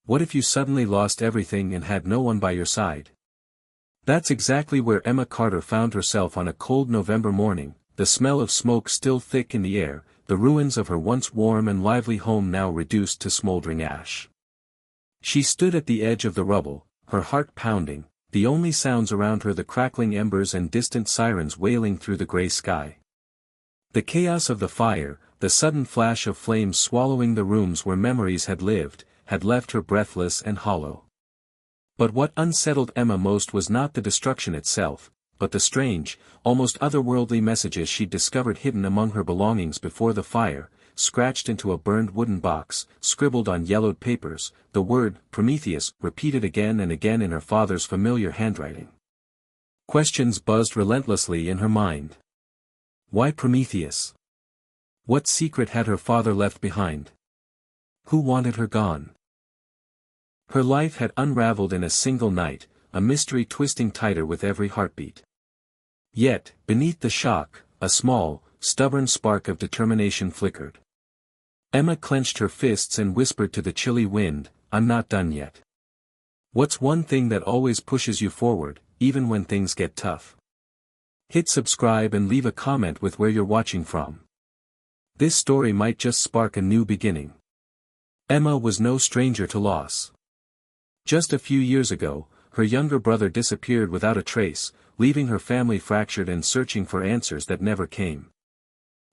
What if you suddenly lost everything and had no one by your side? That's exactly where Emma Carter found herself on a cold November morning, the smell of smoke still thick in the air, the ruins of her once warm and lively home now reduced to smoldering ash. She stood at the edge of the rubble, her heart pounding, the only sounds around her the crackling embers and distant sirens wailing through the gray sky. The chaos of the fire, the sudden flash of flames swallowing the rooms where memories had lived, had left her breathless and hollow. But what unsettled Emma most was not the destruction itself, but the strange, almost otherworldly messages she'd discovered hidden among her belongings before the fire, scratched into a burned wooden box, scribbled on yellowed papers, the word, Prometheus, repeated again and again in her father's familiar handwriting. Questions buzzed relentlessly in her mind. Why Prometheus? What secret had her father left behind? Who wanted her gone? Her life had unraveled in a single night, a mystery twisting tighter with every heartbeat. Yet, beneath the shock, a small, stubborn spark of determination flickered. Emma clenched her fists and whispered to the chilly wind, "I'm not done yet." What's one thing that always pushes you forward, even when things get tough? Hit subscribe and leave a comment with where you're watching from. This story might just spark a new beginning. Emma was no stranger to loss. Just a few years ago, her younger brother disappeared without a trace, leaving her family fractured and searching for answers that never came.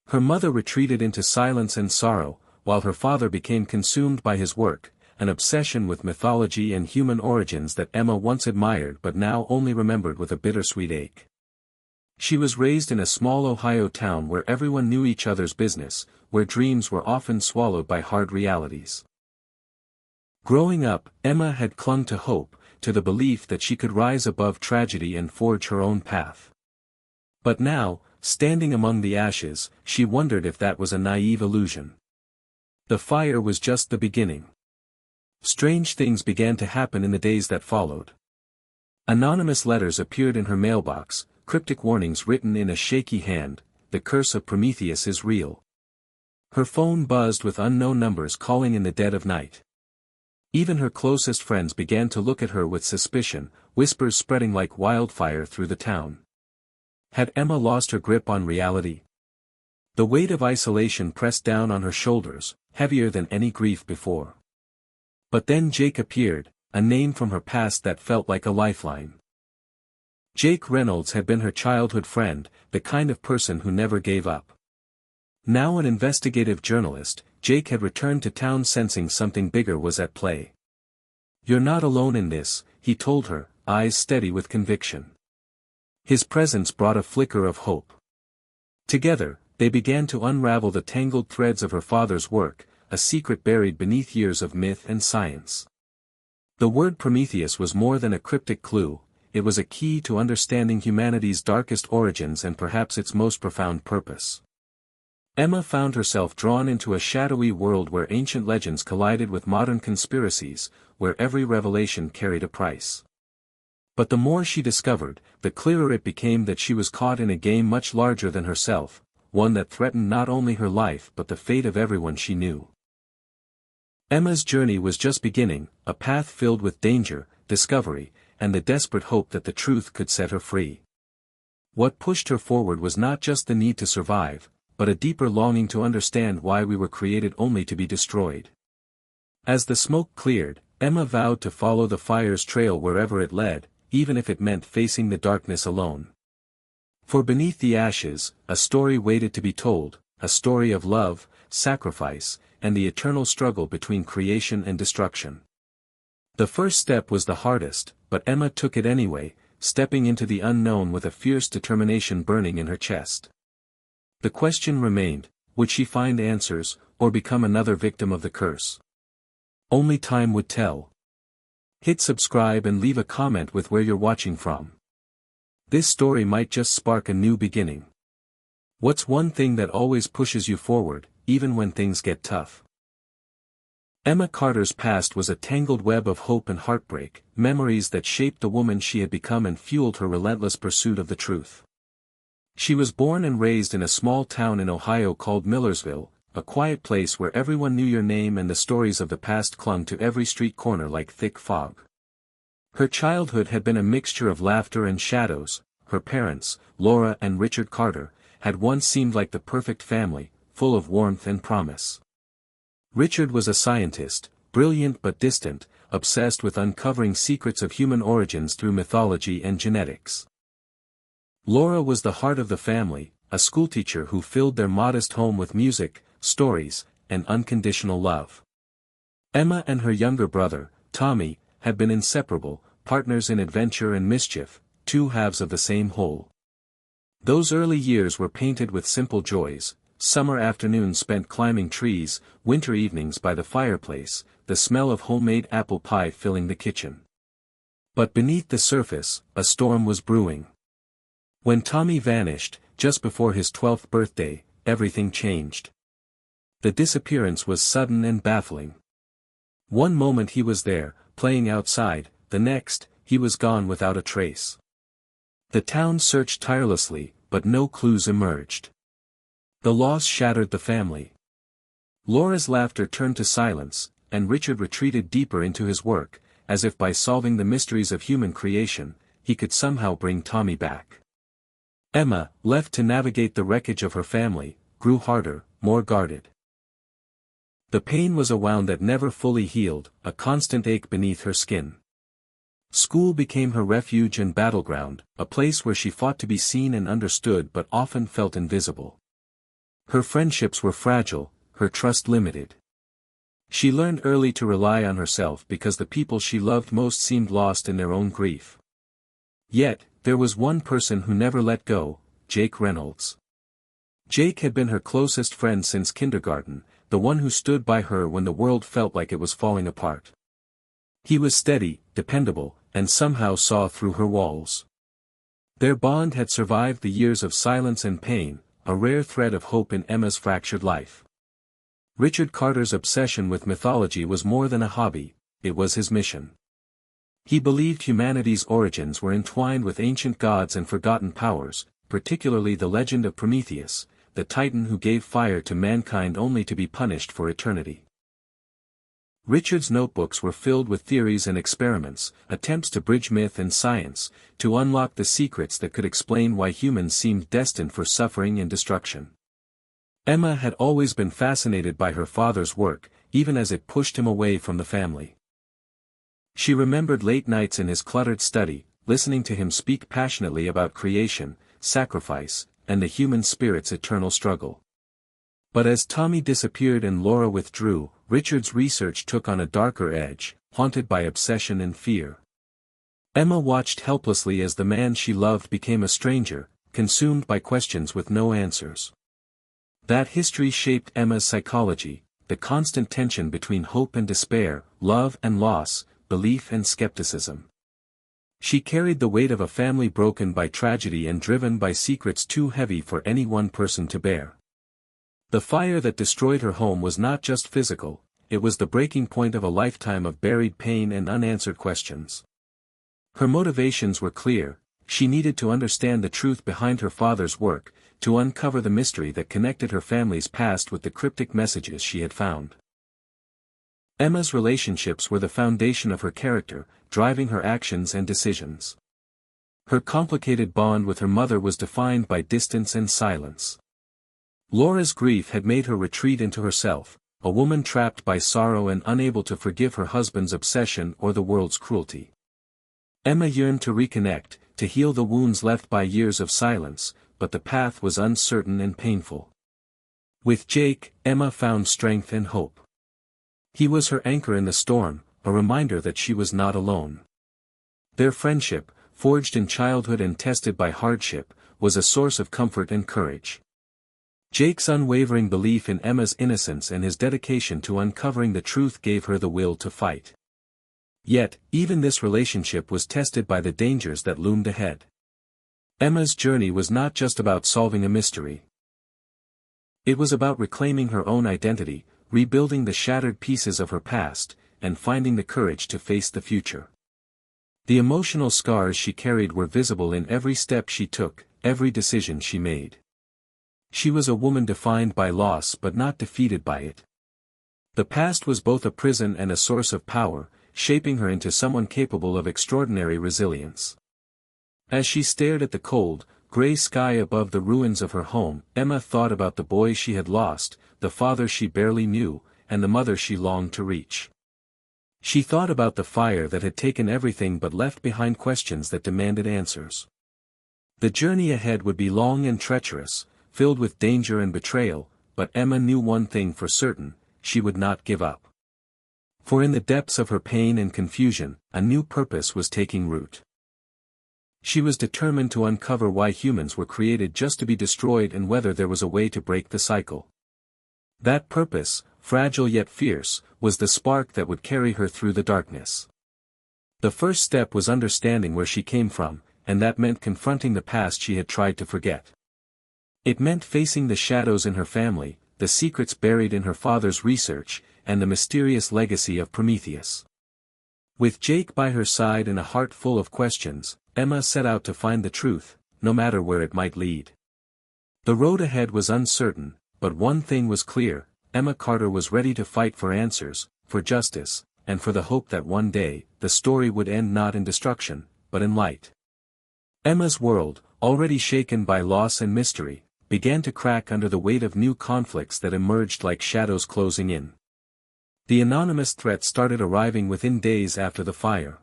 Her mother retreated into silence and sorrow, while her father became consumed by his work, an obsession with mythology and human origins that Emma once admired but now only remembered with a bittersweet ache. She was raised in a small Ohio town where everyone knew each other's business, where dreams were often swallowed by hard realities. Growing up, Emma had clung to hope, to the belief that she could rise above tragedy and forge her own path. But now, standing among the ashes, she wondered if that was a naive illusion. The fire was just the beginning. Strange things began to happen in the days that followed. Anonymous letters appeared in her mailbox, cryptic warnings written in a shaky hand, "The curse of Prometheus is real." Her phone buzzed with unknown numbers calling in the dead of night. Even her closest friends began to look at her with suspicion, whispers spreading like wildfire through the town. Had Emma lost her grip on reality? The weight of isolation pressed down on her shoulders, heavier than any grief before. But then Jake appeared, a name from her past that felt like a lifeline. Jake Reynolds had been her childhood friend, the kind of person who never gave up. Now an investigative journalist, Jake had returned to town sensing something bigger was at play. "You're not alone in this," he told her, eyes steady with conviction. His presence brought a flicker of hope. Together, they began to unravel the tangled threads of her father's work, a secret buried beneath years of myth and science. The word Prometheus was more than a cryptic clue, it was a key to understanding humanity's darkest origins and perhaps its most profound purpose. Emma found herself drawn into a shadowy world where ancient legends collided with modern conspiracies, where every revelation carried a price. But the more she discovered, the clearer it became that she was caught in a game much larger than herself, one that threatened not only her life but the fate of everyone she knew. Emma's journey was just beginning, a path filled with danger, discovery, and the desperate hope that the truth could set her free. What pushed her forward was not just the need to survive, but a deeper longing to understand why we were created only to be destroyed. As the smoke cleared, Emma vowed to follow the fire's trail wherever it led, even if it meant facing the darkness alone. For beneath the ashes, a story waited to be told, a story of love, sacrifice, and the eternal struggle between creation and destruction. The first step was the hardest, but Emma took it anyway, stepping into the unknown with a fierce determination burning in her chest. The question remained, would she find answers, or become another victim of the curse? Only time would tell. Hit subscribe and leave a comment with where you're watching from. This story might just spark a new beginning. What's one thing that always pushes you forward, even when things get tough? Emma Carter's past was a tangled web of hope and heartbreak, memories that shaped the woman she had become and fueled her relentless pursuit of the truth. She was born and raised in a small town in Ohio called Millersville, a quiet place where everyone knew your name and the stories of the past clung to every street corner like thick fog. Her childhood had been a mixture of laughter and shadows. Her parents, Laura and Richard Carter, had once seemed like the perfect family, full of warmth and promise. Richard was a scientist, brilliant but distant, obsessed with uncovering secrets of human origins through mythology and genetics. Laura was the heart of the family, a schoolteacher who filled their modest home with music, stories, and unconditional love. Emma and her younger brother, Tommy, had been inseparable, partners in adventure and mischief, two halves of the same whole. Those early years were painted with simple joys, summer afternoons spent climbing trees, winter evenings by the fireplace, the smell of homemade apple pie filling the kitchen. But beneath the surface, a storm was brewing. When Tommy vanished, just before his 12th birthday, everything changed. The disappearance was sudden and baffling. One moment he was there, playing outside, the next, he was gone without a trace. The town searched tirelessly, but no clues emerged. The loss shattered the family. Laura's laughter turned to silence, and Richard retreated deeper into his work, as if by solving the mysteries of human creation, he could somehow bring Tommy back. Emma, left to navigate the wreckage of her family, grew harder, more guarded. The pain was a wound that never fully healed, a constant ache beneath her skin. School became her refuge and battleground, a place where she fought to be seen and understood but often felt invisible. Her friendships were fragile, her trust limited. She learned early to rely on herself because the people she loved most seemed lost in their own grief. Yet, there was one person who never let go, Jake Reynolds. Jake had been her closest friend since kindergarten, the one who stood by her when the world felt like it was falling apart. He was steady, dependable, and somehow saw through her walls. Their bond had survived the years of silence and pain, a rare thread of hope in Emma's fractured life. Richard Carter's obsession with mythology was more than a hobby, it was his mission. He believed humanity's origins were entwined with ancient gods and forgotten powers, particularly the legend of Prometheus, the titan who gave fire to mankind only to be punished for eternity. Richard's notebooks were filled with theories and experiments, attempts to bridge myth and science, to unlock the secrets that could explain why humans seemed destined for suffering and destruction. Emma had always been fascinated by her father's work, even as it pushed him away from the family. She remembered late nights in his cluttered study, listening to him speak passionately about creation, sacrifice, and the human spirit's eternal struggle. But as Tommy disappeared and Laura withdrew, Richard's research took on a darker edge, haunted by obsession and fear. Emma watched helplessly as the man she loved became a stranger, consumed by questions with no answers. That history shaped Emma's psychology, the constant tension between hope and despair, love and loss, belief and skepticism. She carried the weight of a family broken by tragedy and driven by secrets too heavy for any one person to bear. The fire that destroyed her home was not just physical, it was the breaking point of a lifetime of buried pain and unanswered questions. Her motivations were clear, she needed to understand the truth behind her father's work, to uncover the mystery that connected her family's past with the cryptic messages she had found. Emma's relationships were the foundation of her character, driving her actions and decisions. Her complicated bond with her mother was defined by distance and silence. Laura's grief had made her retreat into herself, a woman trapped by sorrow and unable to forgive her husband's obsession or the world's cruelty. Emma yearned to reconnect, to heal the wounds left by years of silence, but the path was uncertain and painful. With Jake, Emma found strength and hope. He was her anchor in the storm, a reminder that she was not alone. Their friendship, forged in childhood and tested by hardship, was a source of comfort and courage. Jake's unwavering belief in Emma's innocence and his dedication to uncovering the truth gave her the will to fight. Yet, even this relationship was tested by the dangers that loomed ahead. Emma's journey was not just about solving a mystery. It was about reclaiming her own identity, rebuilding the shattered pieces of her past, and finding the courage to face the future. The emotional scars she carried were visible in every step she took, every decision she made. She was a woman defined by loss but not defeated by it. The past was both a prison and a source of power, shaping her into someone capable of extraordinary resilience. As she stared at the cold, gray sky above the ruins of her home, Emma thought about the boy she had lost, the father she barely knew, and the mother she longed to reach. She thought about the fire that had taken everything but left behind questions that demanded answers. The journey ahead would be long and treacherous, filled with danger and betrayal, but Emma knew one thing for certain: she would not give up. For in the depths of her pain and confusion, a new purpose was taking root. She was determined to uncover why humans were created just to be destroyed and whether there was a way to break the cycle. That purpose, fragile yet fierce, was the spark that would carry her through the darkness. The first step was understanding where she came from, and that meant confronting the past she had tried to forget. It meant facing the shadows in her family, the secrets buried in her father's research, and the mysterious legacy of Prometheus. With Jake by her side and a heart full of questions, Emma set out to find the truth, no matter where it might lead. The road ahead was uncertain, but one thing was clear: Emma Carter was ready to fight for answers, for justice, and for the hope that one day, the story would end not in destruction, but in light. Emma's world, already shaken by loss and mystery, began to crack under the weight of new conflicts that emerged like shadows closing in. The anonymous threats started arriving within days after the fire.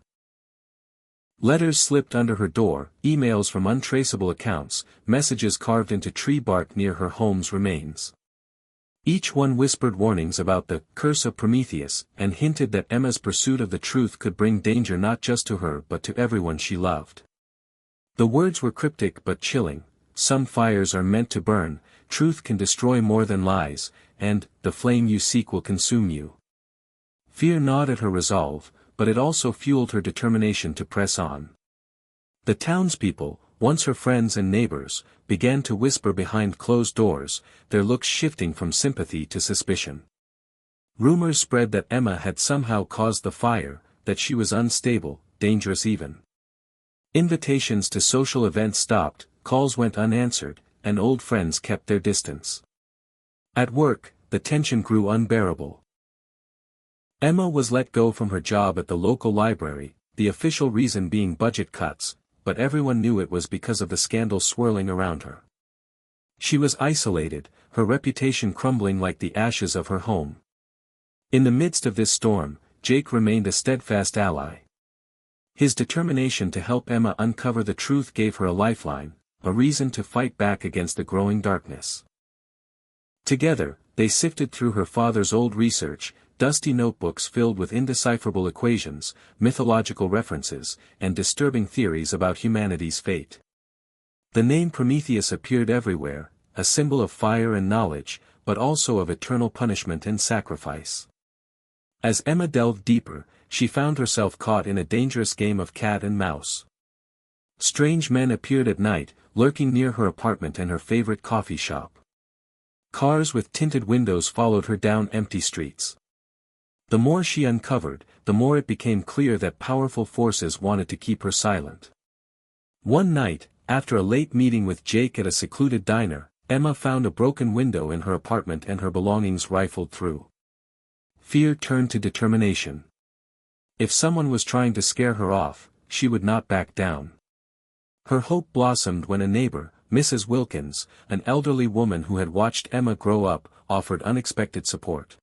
Letters slipped under her door, emails from untraceable accounts, messages carved into tree bark near her home's remains. Each one whispered warnings about the curse of Prometheus, and hinted that Emma's pursuit of the truth could bring danger not just to her but to everyone she loved. The words were cryptic but chilling: some fires are meant to burn, truth can destroy more than lies, and the flame you seek will consume you. Fear gnawed at her resolve, but it also fueled her determination to press on. The townspeople, once her friends and neighbors, began to whisper behind closed doors, their looks shifting from sympathy to suspicion. Rumors spread that Emma had somehow caused the fire, that she was unstable, dangerous even. Invitations to social events stopped, calls went unanswered, and old friends kept their distance. At work, the tension grew unbearable. Emma was let go from her job at the local library, the official reason being budget cuts, but everyone knew it was because of the scandal swirling around her. She was isolated, her reputation crumbling like the ashes of her home. In the midst of this storm, Jake remained a steadfast ally. His determination to help Emma uncover the truth gave her a lifeline, a reason to fight back against the growing darkness. Together, they sifted through her father's old research, dusty notebooks filled with indecipherable equations, mythological references, and disturbing theories about humanity's fate. The name Prometheus appeared everywhere, a symbol of fire and knowledge, but also of eternal punishment and sacrifice. As Emma delved deeper, she found herself caught in a dangerous game of cat and mouse. Strange men appeared at night, lurking near her apartment and her favorite coffee shop. Cars with tinted windows followed her down empty streets. The more she uncovered, the more it became clear that powerful forces wanted to keep her silent. One night, after a late meeting with Jake at a secluded diner, Emma found a broken window in her apartment and her belongings rifled through. Fear turned to determination. If someone was trying to scare her off, she would not back down. Her hope blossomed when a neighbor, Mrs. Wilkins, an elderly woman who had watched Emma grow up, offered unexpected support.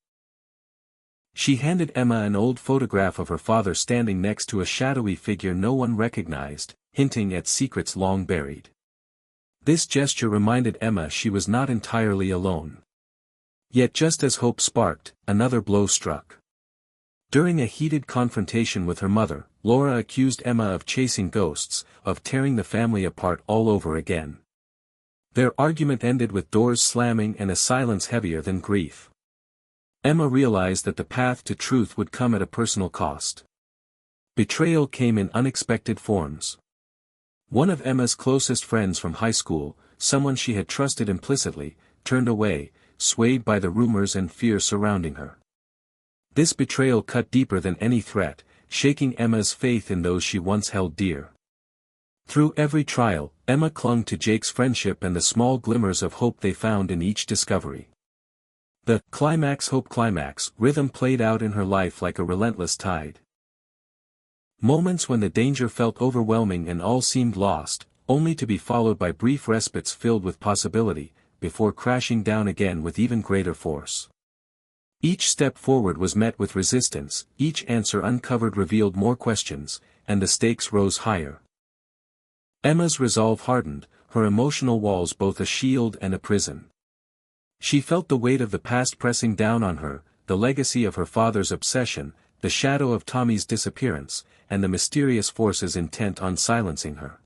She handed Emma an old photograph of her father standing next to a shadowy figure no one recognized, hinting at secrets long buried. This gesture reminded Emma she was not entirely alone. Yet just as hope sparked, another blow struck. During a heated confrontation with her mother, Laura accused Emma of chasing ghosts, of tearing the family apart all over again. Their argument ended with doors slamming and a silence heavier than grief. Emma realized that the path to truth would come at a personal cost. Betrayal came in unexpected forms. One of Emma's closest friends from high school, someone she had trusted implicitly, turned away, swayed by the rumors and fear surrounding her. This betrayal cut deeper than any threat, shaking Emma's faith in those she once held dear. Through every trial, Emma clung to Jake's friendship and the small glimmers of hope they found in each discovery. The climax hope climax rhythm played out in her life like a relentless tide. Moments when the danger felt overwhelming and all seemed lost, only to be followed by brief respites filled with possibility, before crashing down again with even greater force. Each step forward was met with resistance, each answer uncovered revealed more questions, and the stakes rose higher. Emma's resolve hardened, her emotional walls both a shield and a prison. She felt the weight of the past pressing down on her, the legacy of her father's obsession, the shadow of Tommy's disappearance, and the mysterious forces intent on silencing her.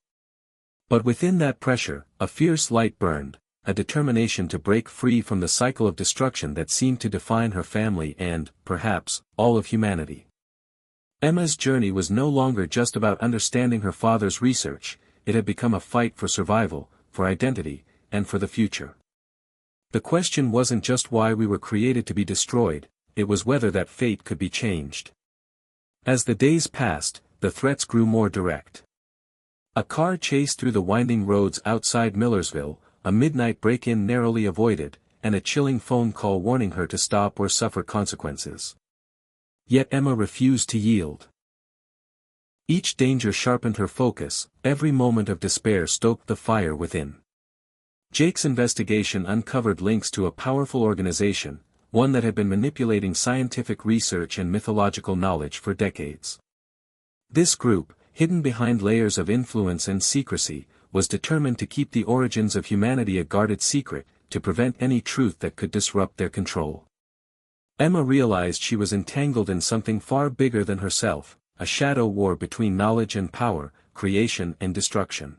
But within that pressure, a fierce light burned, a determination to break free from the cycle of destruction that seemed to define her family and, perhaps, all of humanity. Emma's journey was no longer just about understanding her father's research, it had become a fight for survival, for identity, and for the future. The question wasn't just why we were created to be destroyed, it was whether that fate could be changed. As the days passed, the threats grew more direct. A car chase through the winding roads outside Millersville, a midnight break-in narrowly avoided, and a chilling phone call warning her to stop or suffer consequences. Yet Emma refused to yield. Each danger sharpened her focus, every moment of despair stoked the fire within. Jake's investigation uncovered links to a powerful organization, one that had been manipulating scientific research and mythological knowledge for decades. This group, hidden behind layers of influence and secrecy, was determined to keep the origins of humanity a guarded secret, to prevent any truth that could disrupt their control. Emma realized she was entangled in something far bigger than herself, a shadow war between knowledge and power, creation and destruction.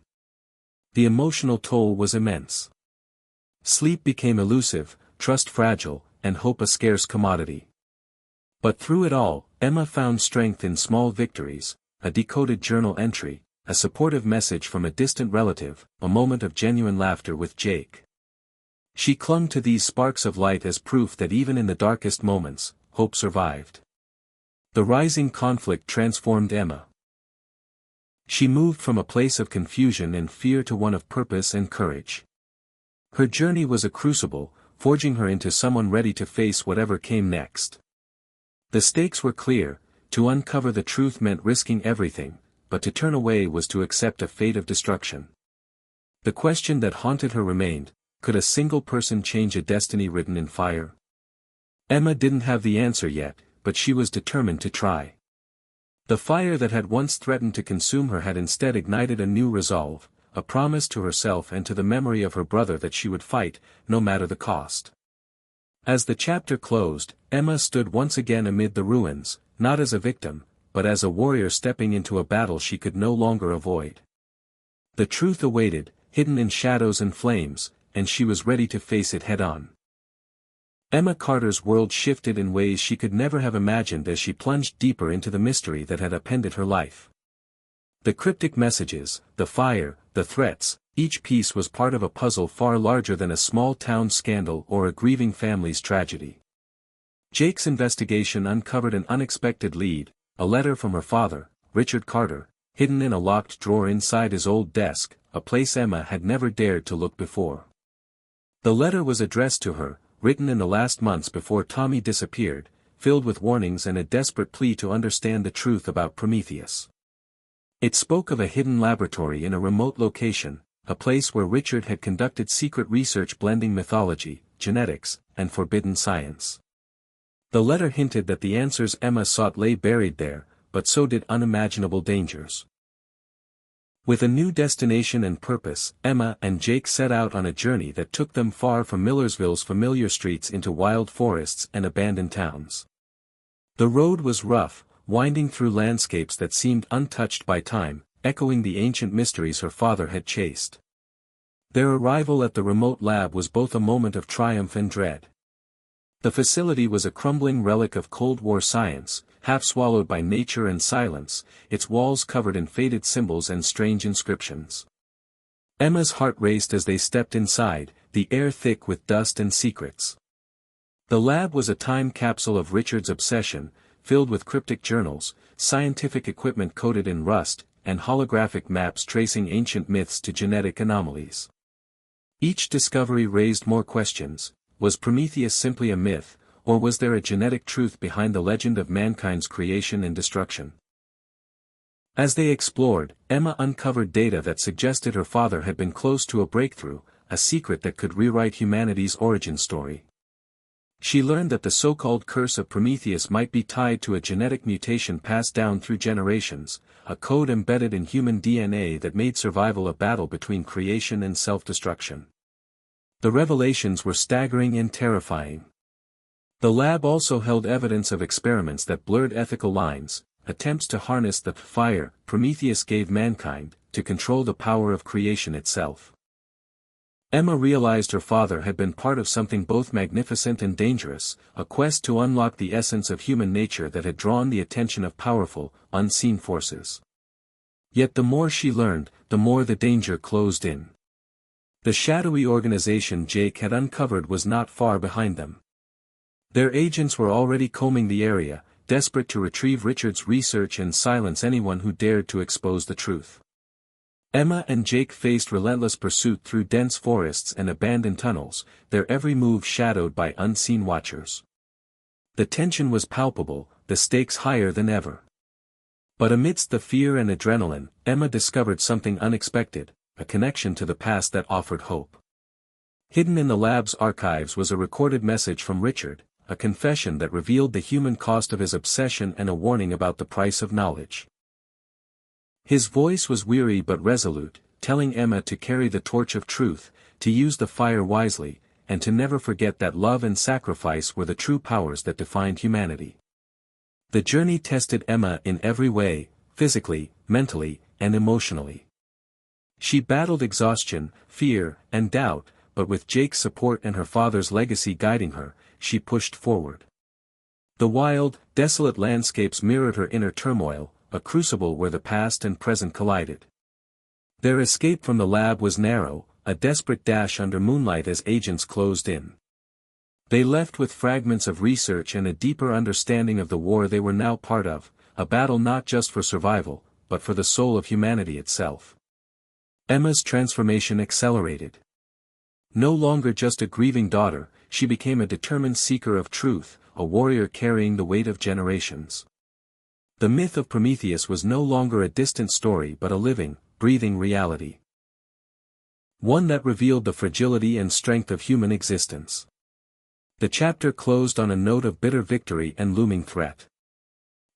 The emotional toll was immense. Sleep became elusive, trust fragile, and hope a scarce commodity. But through it all, Emma found strength in small victories, a decoded journal entry, a supportive message from a distant relative, a moment of genuine laughter with Jake. She clung to these sparks of light as proof that even in the darkest moments, hope survived. The rising conflict transformed Emma. She moved from a place of confusion and fear to one of purpose and courage. Her journey was a crucible, forging her into someone ready to face whatever came next. The stakes were clear, to uncover the truth meant risking everything, but to turn away was to accept a fate of destruction. The question that haunted her remained, could a single person change a destiny written in fire? Emma didn't have the answer yet, but she was determined to try. The fire that had once threatened to consume her had instead ignited a new resolve, a promise to herself and to the memory of her brother that she would fight, no matter the cost. As the chapter closed, Emma stood once again amid the ruins, not as a victim, but as a warrior stepping into a battle she could no longer avoid. The truth awaited, hidden in shadows and flames, and she was ready to face it head-on. Emma Carter's world shifted in ways she could never have imagined as she plunged deeper into the mystery that had appended her life. The cryptic messages, the fire, the threats, each piece was part of a puzzle far larger than a small-town scandal or a grieving family's tragedy. Jake's investigation uncovered an unexpected lead, a letter from her father, Richard Carter, hidden in a locked drawer inside his old desk, a place Emma had never dared to look before. The letter was addressed to her, written in the last months before Tommy disappeared, filled with warnings and a desperate plea to understand the truth about Prometheus. It spoke of a hidden laboratory in a remote location, a place where Richard had conducted secret research blending mythology, genetics, and forbidden science. The letter hinted that the answers Emma sought lay buried there, but so did unimaginable dangers. With a new destination and purpose, Emma and Jake set out on a journey that took them far from Millersville's familiar streets into wild forests and abandoned towns. The road was rough, winding through landscapes that seemed untouched by time, echoing the ancient mysteries her father had chased. Their arrival at the remote lab was both a moment of triumph and dread. The facility was a crumbling relic of Cold War science, half swallowed by nature and silence, its walls covered in faded symbols and strange inscriptions. Emma's heart raced as they stepped inside, the air thick with dust and secrets. The lab was a time capsule of Richard's obsession, filled with cryptic journals, scientific equipment coated in rust, and holographic maps tracing ancient myths to genetic anomalies. Each discovery raised more questions. Was Prometheus simply a myth, or was there a genetic truth behind the legend of mankind's creation and destruction? As they explored, Emma uncovered data that suggested her father had been close to a breakthrough, a secret that could rewrite humanity's origin story. She learned that the so-called curse of Prometheus might be tied to a genetic mutation passed down through generations, a code embedded in human DNA that made survival a battle between creation and self-destruction. The revelations were staggering and terrifying. The lab also held evidence of experiments that blurred ethical lines, attempts to harness the fire Prometheus gave mankind, to control the power of creation itself. Emma realized her father had been part of something both magnificent and dangerous, a quest to unlock the essence of human nature that had drawn the attention of powerful, unseen forces. Yet the more she learned, the more the danger closed in. The shadowy organization Jake had uncovered was not far behind them. Their agents were already combing the area, desperate to retrieve Richard's research and silence anyone who dared to expose the truth. Emma and Jake faced relentless pursuit through dense forests and abandoned tunnels, their every move shadowed by unseen watchers. The tension was palpable, the stakes higher than ever. But amidst the fear and adrenaline, Emma discovered something unexpected, a connection to the past that offered hope. Hidden in the lab's archives was a recorded message from Richard, a confession that revealed the human cost of his obsession and a warning about the price of knowledge. His voice was weary but resolute, telling Emma to carry the torch of truth, to use the fire wisely, and to never forget that love and sacrifice were the true powers that defined humanity. The journey tested Emma in every way, physically, mentally, and emotionally. She battled exhaustion, fear, and doubt, but with Jake's support and her father's legacy guiding her, she pushed forward. The wild, desolate landscapes mirrored her inner turmoil, a crucible where the past and present collided. Their escape from the lab was narrow, a desperate dash under moonlight as agents closed in. They left with fragments of research and a deeper understanding of the war they were now part of, a battle not just for survival, but for the soul of humanity itself. Emma's transformation accelerated. No longer just a grieving daughter, she became a determined seeker of truth, a warrior carrying the weight of generations. The myth of Prometheus was no longer a distant story but a living, breathing reality. One that revealed the fragility and strength of human existence. The chapter closed on a note of bitter victory and looming threat.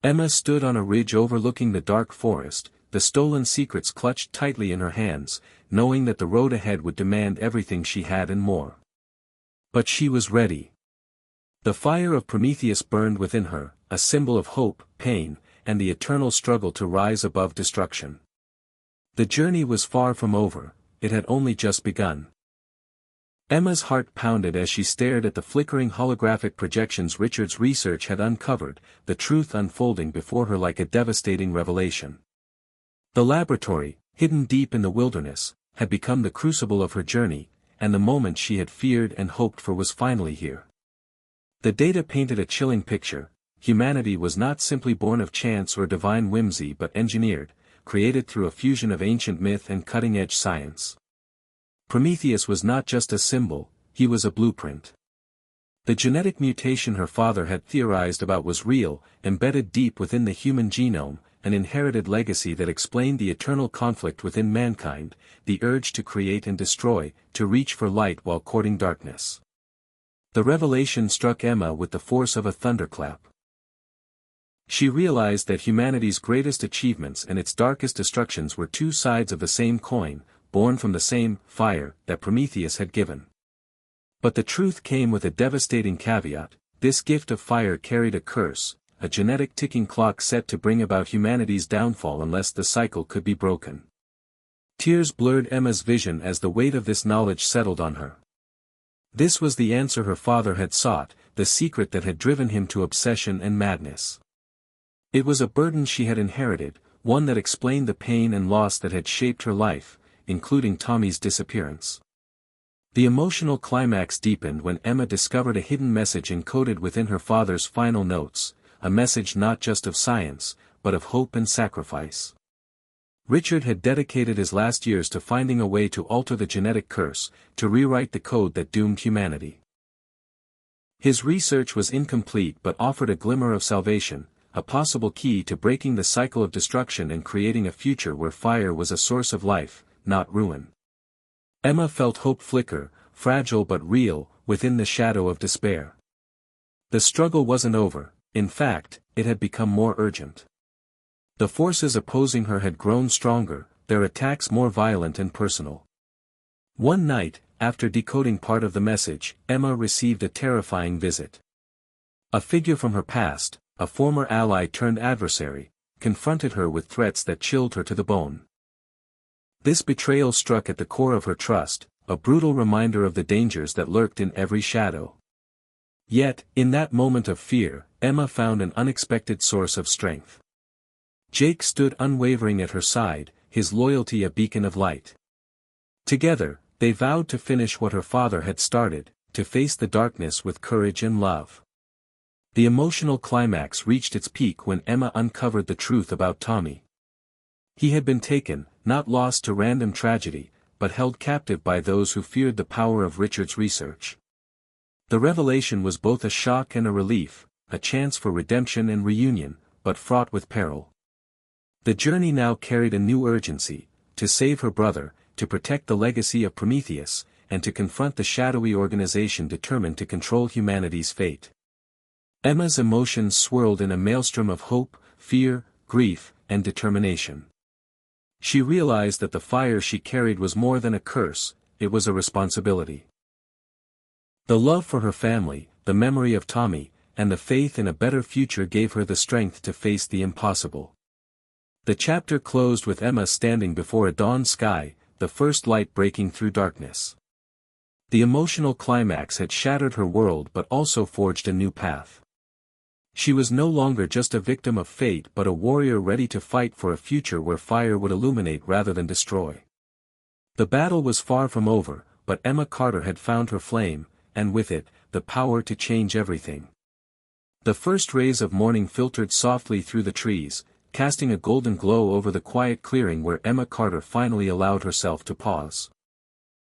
Emma stood on a ridge overlooking the dark forest, the stolen secrets clutched tightly in her hands, knowing that the road ahead would demand everything she had and more. But she was ready. The fire of Prometheus burned within her, a symbol of hope, pain, and the eternal struggle to rise above destruction. The journey was far from over, it had only just begun. Emma's heart pounded as she stared at the flickering holographic projections Richard's research had uncovered, the truth unfolding before her like a devastating revelation. The laboratory, hidden deep in the wilderness, had become the crucible of her journey, and the moment she had feared and hoped for was finally here. The data painted a chilling picture. Humanity was not simply born of chance or divine whimsy but engineered, created through a fusion of ancient myth and cutting-edge science. Prometheus was not just a symbol, he was a blueprint. The genetic mutation her father had theorized about was real, embedded deep within the human genome, an inherited legacy that explained the eternal conflict within mankind, the urge to create and destroy, to reach for light while courting darkness. The revelation struck Emma with the force of a thunderclap. She realized that humanity's greatest achievements and its darkest destructions were two sides of the same coin, born from the same fire that Prometheus had given. But the truth came with a devastating caveat: this gift of fire carried a curse, a genetic ticking clock set to bring about humanity's downfall unless the cycle could be broken. Tears blurred Emma's vision as the weight of this knowledge settled on her. This was the answer her father had sought, the secret that had driven him to obsession and madness. It was a burden she had inherited, one that explained the pain and loss that had shaped her life, including Tommy's disappearance. The emotional climax deepened when Emma discovered a hidden message encoded within her father's final notes, a message not just of science, but of hope and sacrifice. Richard had dedicated his last years to finding a way to alter the genetic curse, to rewrite the code that doomed humanity. His research was incomplete but offered a glimmer of salvation, a possible key to breaking the cycle of destruction and creating a future where fire was a source of life, not ruin. Emma felt hope flicker, fragile but real, within the shadow of despair. The struggle wasn't over, in fact, it had become more urgent. The forces opposing her had grown stronger, their attacks more violent and personal. One night, after decoding part of the message, Emma received a terrifying visit. A figure from her past, a former ally turned adversary, confronted her with threats that chilled her to the bone. This betrayal struck at the core of her trust, a brutal reminder of the dangers that lurked in every shadow. Yet, in that moment of fear, Emma found an unexpected source of strength. Jake stood unwavering at her side, his loyalty a beacon of light. Together, they vowed to finish what her father had started, to face the darkness with courage and love. The emotional climax reached its peak when Emma uncovered the truth about Tommy. He had been taken, not lost to random tragedy, but held captive by those who feared the power of Richard's research. The revelation was both a shock and a relief, a chance for redemption and reunion, but fraught with peril. The journey now carried a new urgency, to save her brother, to protect the legacy of Prometheus, and to confront the shadowy organization determined to control humanity's fate. Emma's emotions swirled in a maelstrom of hope, fear, grief, and determination. She realized that the fire she carried was more than a curse, it was a responsibility. The love for her family, the memory of Tommy, and the faith in a better future gave her the strength to face the impossible. The chapter closed with Emma standing before a dawn sky, the first light breaking through darkness. The emotional climax had shattered her world but also forged a new path. She was no longer just a victim of fate but a warrior ready to fight for a future where fire would illuminate rather than destroy. The battle was far from over, but Emma Carter had found her flame, and with it, the power to change everything. The first rays of morning filtered softly through the trees, casting a golden glow over the quiet clearing where Emma Carter finally allowed herself to pause.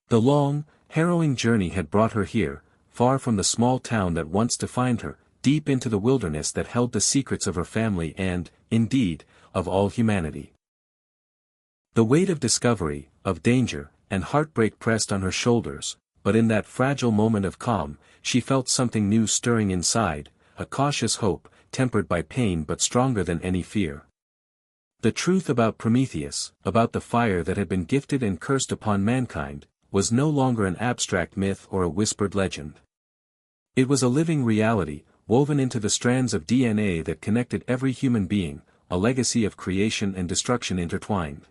The long, harrowing journey had brought her here, far from the small town that once defined her, deep into the wilderness that held the secrets of her family and, indeed, of all humanity. The weight of discovery, of danger, and heartbreak pressed on her shoulders, but in that fragile moment of calm, she felt something new stirring inside, a cautious hope, tempered by pain but stronger than any fear. The truth about Prometheus, about the fire that had been gifted and cursed upon mankind, was no longer an abstract myth or a whispered legend. It was a living reality, woven into the strands of DNA that connected every human being, a legacy of creation and destruction intertwined.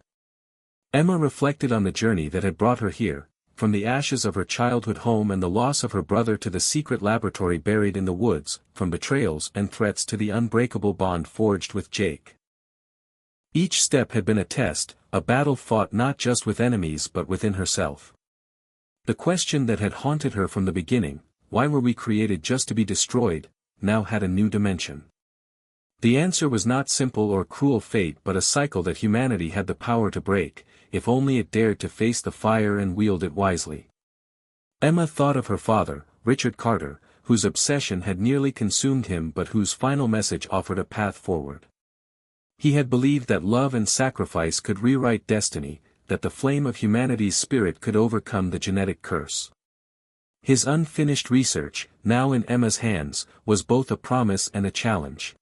Emma reflected on the journey that had brought her here, from the ashes of her childhood home and the loss of her brother to the secret laboratory buried in the woods, from betrayals and threats to the unbreakable bond forged with Jake. Each step had been a test, a battle fought not just with enemies but within herself. The question that had haunted her from the beginning, why were we created just to be destroyed, now had a new dimension. The answer was not simple or cruel fate but a cycle that humanity had the power to break, if only it dared to face the fire and wield it wisely. Emma thought of her father, Richard Carter, whose obsession had nearly consumed him but whose final message offered a path forward. He had believed that love and sacrifice could rewrite destiny, that the flame of humanity's spirit could overcome the genetic curse. His unfinished research, now in Emma's hands, was both a promise and a challenge.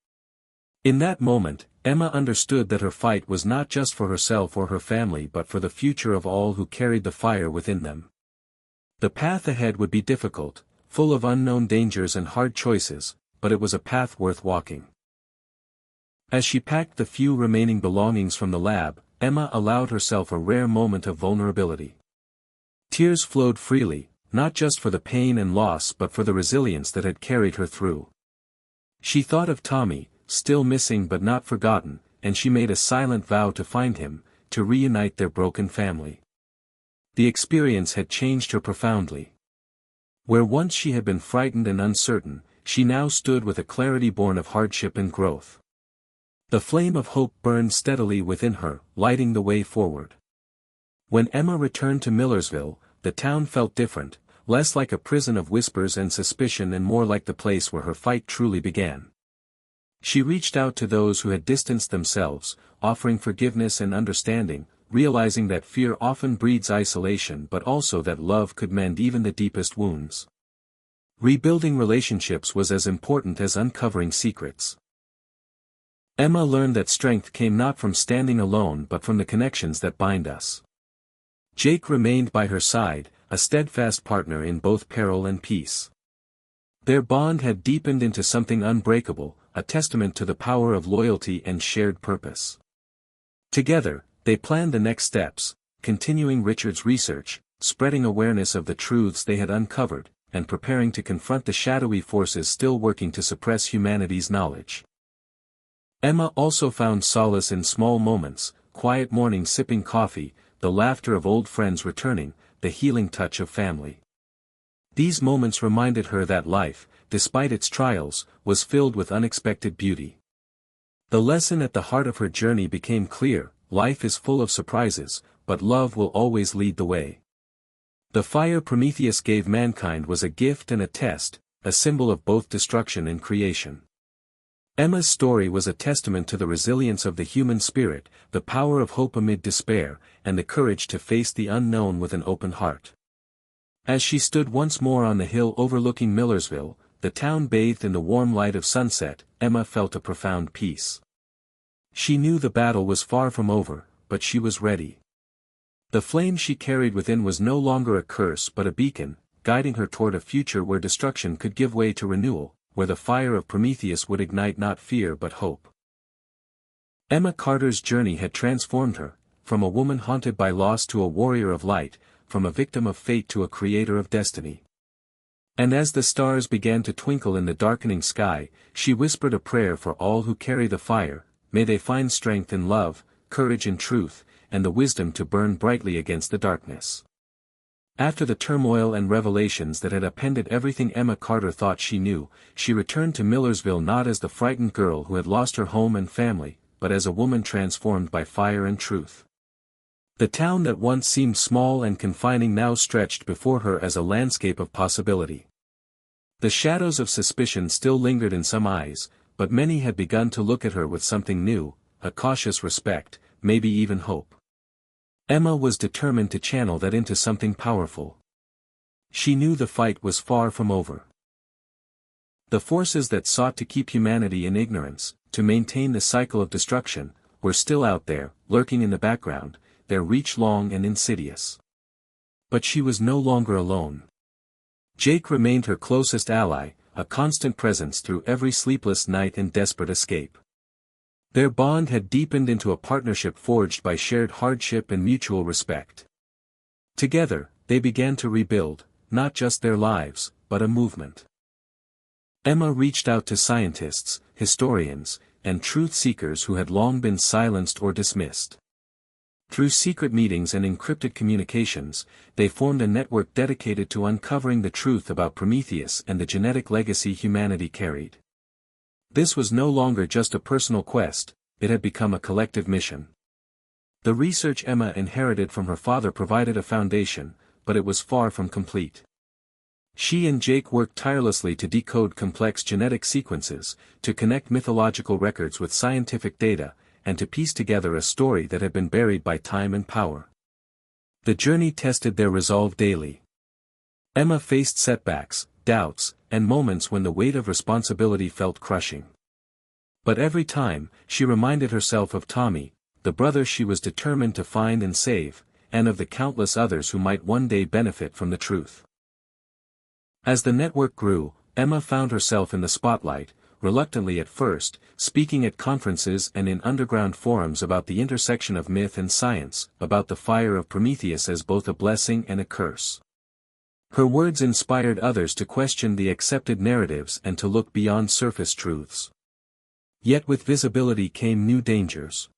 In that moment, Emma understood that her fight was not just for herself or her family but for the future of all who carried the fire within them. The path ahead would be difficult, full of unknown dangers and hard choices, but it was a path worth walking. As she packed the few remaining belongings from the lab, Emma allowed herself a rare moment of vulnerability. Tears flowed freely, not just for the pain and loss but for the resilience that had carried her through. She thought of Tommy, still missing but not forgotten, and she made a silent vow to find him, to reunite their broken family. The experience had changed her profoundly. Where once she had been frightened and uncertain, she now stood with a clarity born of hardship and growth. The flame of hope burned steadily within her, lighting the way forward. When Emma returned to Millersville, the town felt different, less like a prison of whispers and suspicion and more like the place where her fight truly began. She reached out to those who had distanced themselves, offering forgiveness and understanding, realizing that fear often breeds isolation but also that love could mend even the deepest wounds. Rebuilding relationships was as important as uncovering secrets. Emma learned that strength came not from standing alone but from the connections that bind us. Jake remained by her side, a steadfast partner in both peril and peace. Their bond had deepened into something unbreakable, a testament to the power of loyalty and shared purpose. Together, they planned the next steps, continuing Richard's research, spreading awareness of the truths they had uncovered, and preparing to confront the shadowy forces still working to suppress humanity's knowledge. Emma also found solace in small moments, quiet mornings sipping coffee, the laughter of old friends returning, the healing touch of family. These moments reminded her that life, despite its trials, was filled with unexpected beauty. The lesson at the heart of her journey became clear: life is full of surprises, but love will always lead the way. The fire Prometheus gave mankind was a gift and a test, a symbol of both destruction and creation. Emma's story was a testament to the resilience of the human spirit, the power of hope amid despair, and the courage to face the unknown with an open heart. As she stood once more on the hill overlooking Millersville, the town bathed in the warm light of sunset, Emma felt a profound peace. She knew the battle was far from over, but she was ready. The flame she carried within was no longer a curse but a beacon, guiding her toward a future where destruction could give way to renewal, where the fire of Prometheus would ignite not fear but hope. Emma Carter's journey had transformed her, from a woman haunted by loss to a warrior of light, from a victim of fate to a creator of destiny. And as the stars began to twinkle in the darkening sky, she whispered a prayer for all who carry the fire: may they find strength in love, courage in truth, and the wisdom to burn brightly against the darkness. After the turmoil and revelations that had upended everything Emma Carter thought she knew, she returned to Millersville not as the frightened girl who had lost her home and family, but as a woman transformed by fire and truth. The town that once seemed small and confining now stretched before her as a landscape of possibility. The shadows of suspicion still lingered in some eyes, but many had begun to look at her with something new, a cautious respect, maybe even hope. Emma was determined to channel that into something powerful. She knew the fight was far from over. The forces that sought to keep humanity in ignorance, to maintain the cycle of destruction, were still out there, lurking in the background, their reach long and insidious. But she was no longer alone. Jake remained her closest ally, a constant presence through every sleepless night and desperate escape. Their bond had deepened into a partnership forged by shared hardship and mutual respect. Together, they began to rebuild, not just their lives, but a movement. Emma reached out to scientists, historians, and truth-seekers who had long been silenced or dismissed. Through secret meetings and encrypted communications, they formed a network dedicated to uncovering the truth about Prometheus and the genetic legacy humanity carried. This was no longer just a personal quest, it had become a collective mission. The research Emma inherited from her father provided a foundation, but it was far from complete. She and Jake worked tirelessly to decode complex genetic sequences, to connect mythological records with scientific data, and to piece together a story that had been buried by time and power. The journey tested their resolve daily. Emma faced setbacks, doubts, and moments when the weight of responsibility felt crushing. But every time, she reminded herself of Tommy, the brother she was determined to find and save, and of the countless others who might one day benefit from the truth. As the network grew, Emma found herself in the spotlight, reluctantly at first, speaking at conferences and in underground forums about the intersection of myth and science, about the fire of Prometheus as both a blessing and a curse. Her words inspired others to question the accepted narratives and to look beyond surface truths. Yet with visibility came new dangers.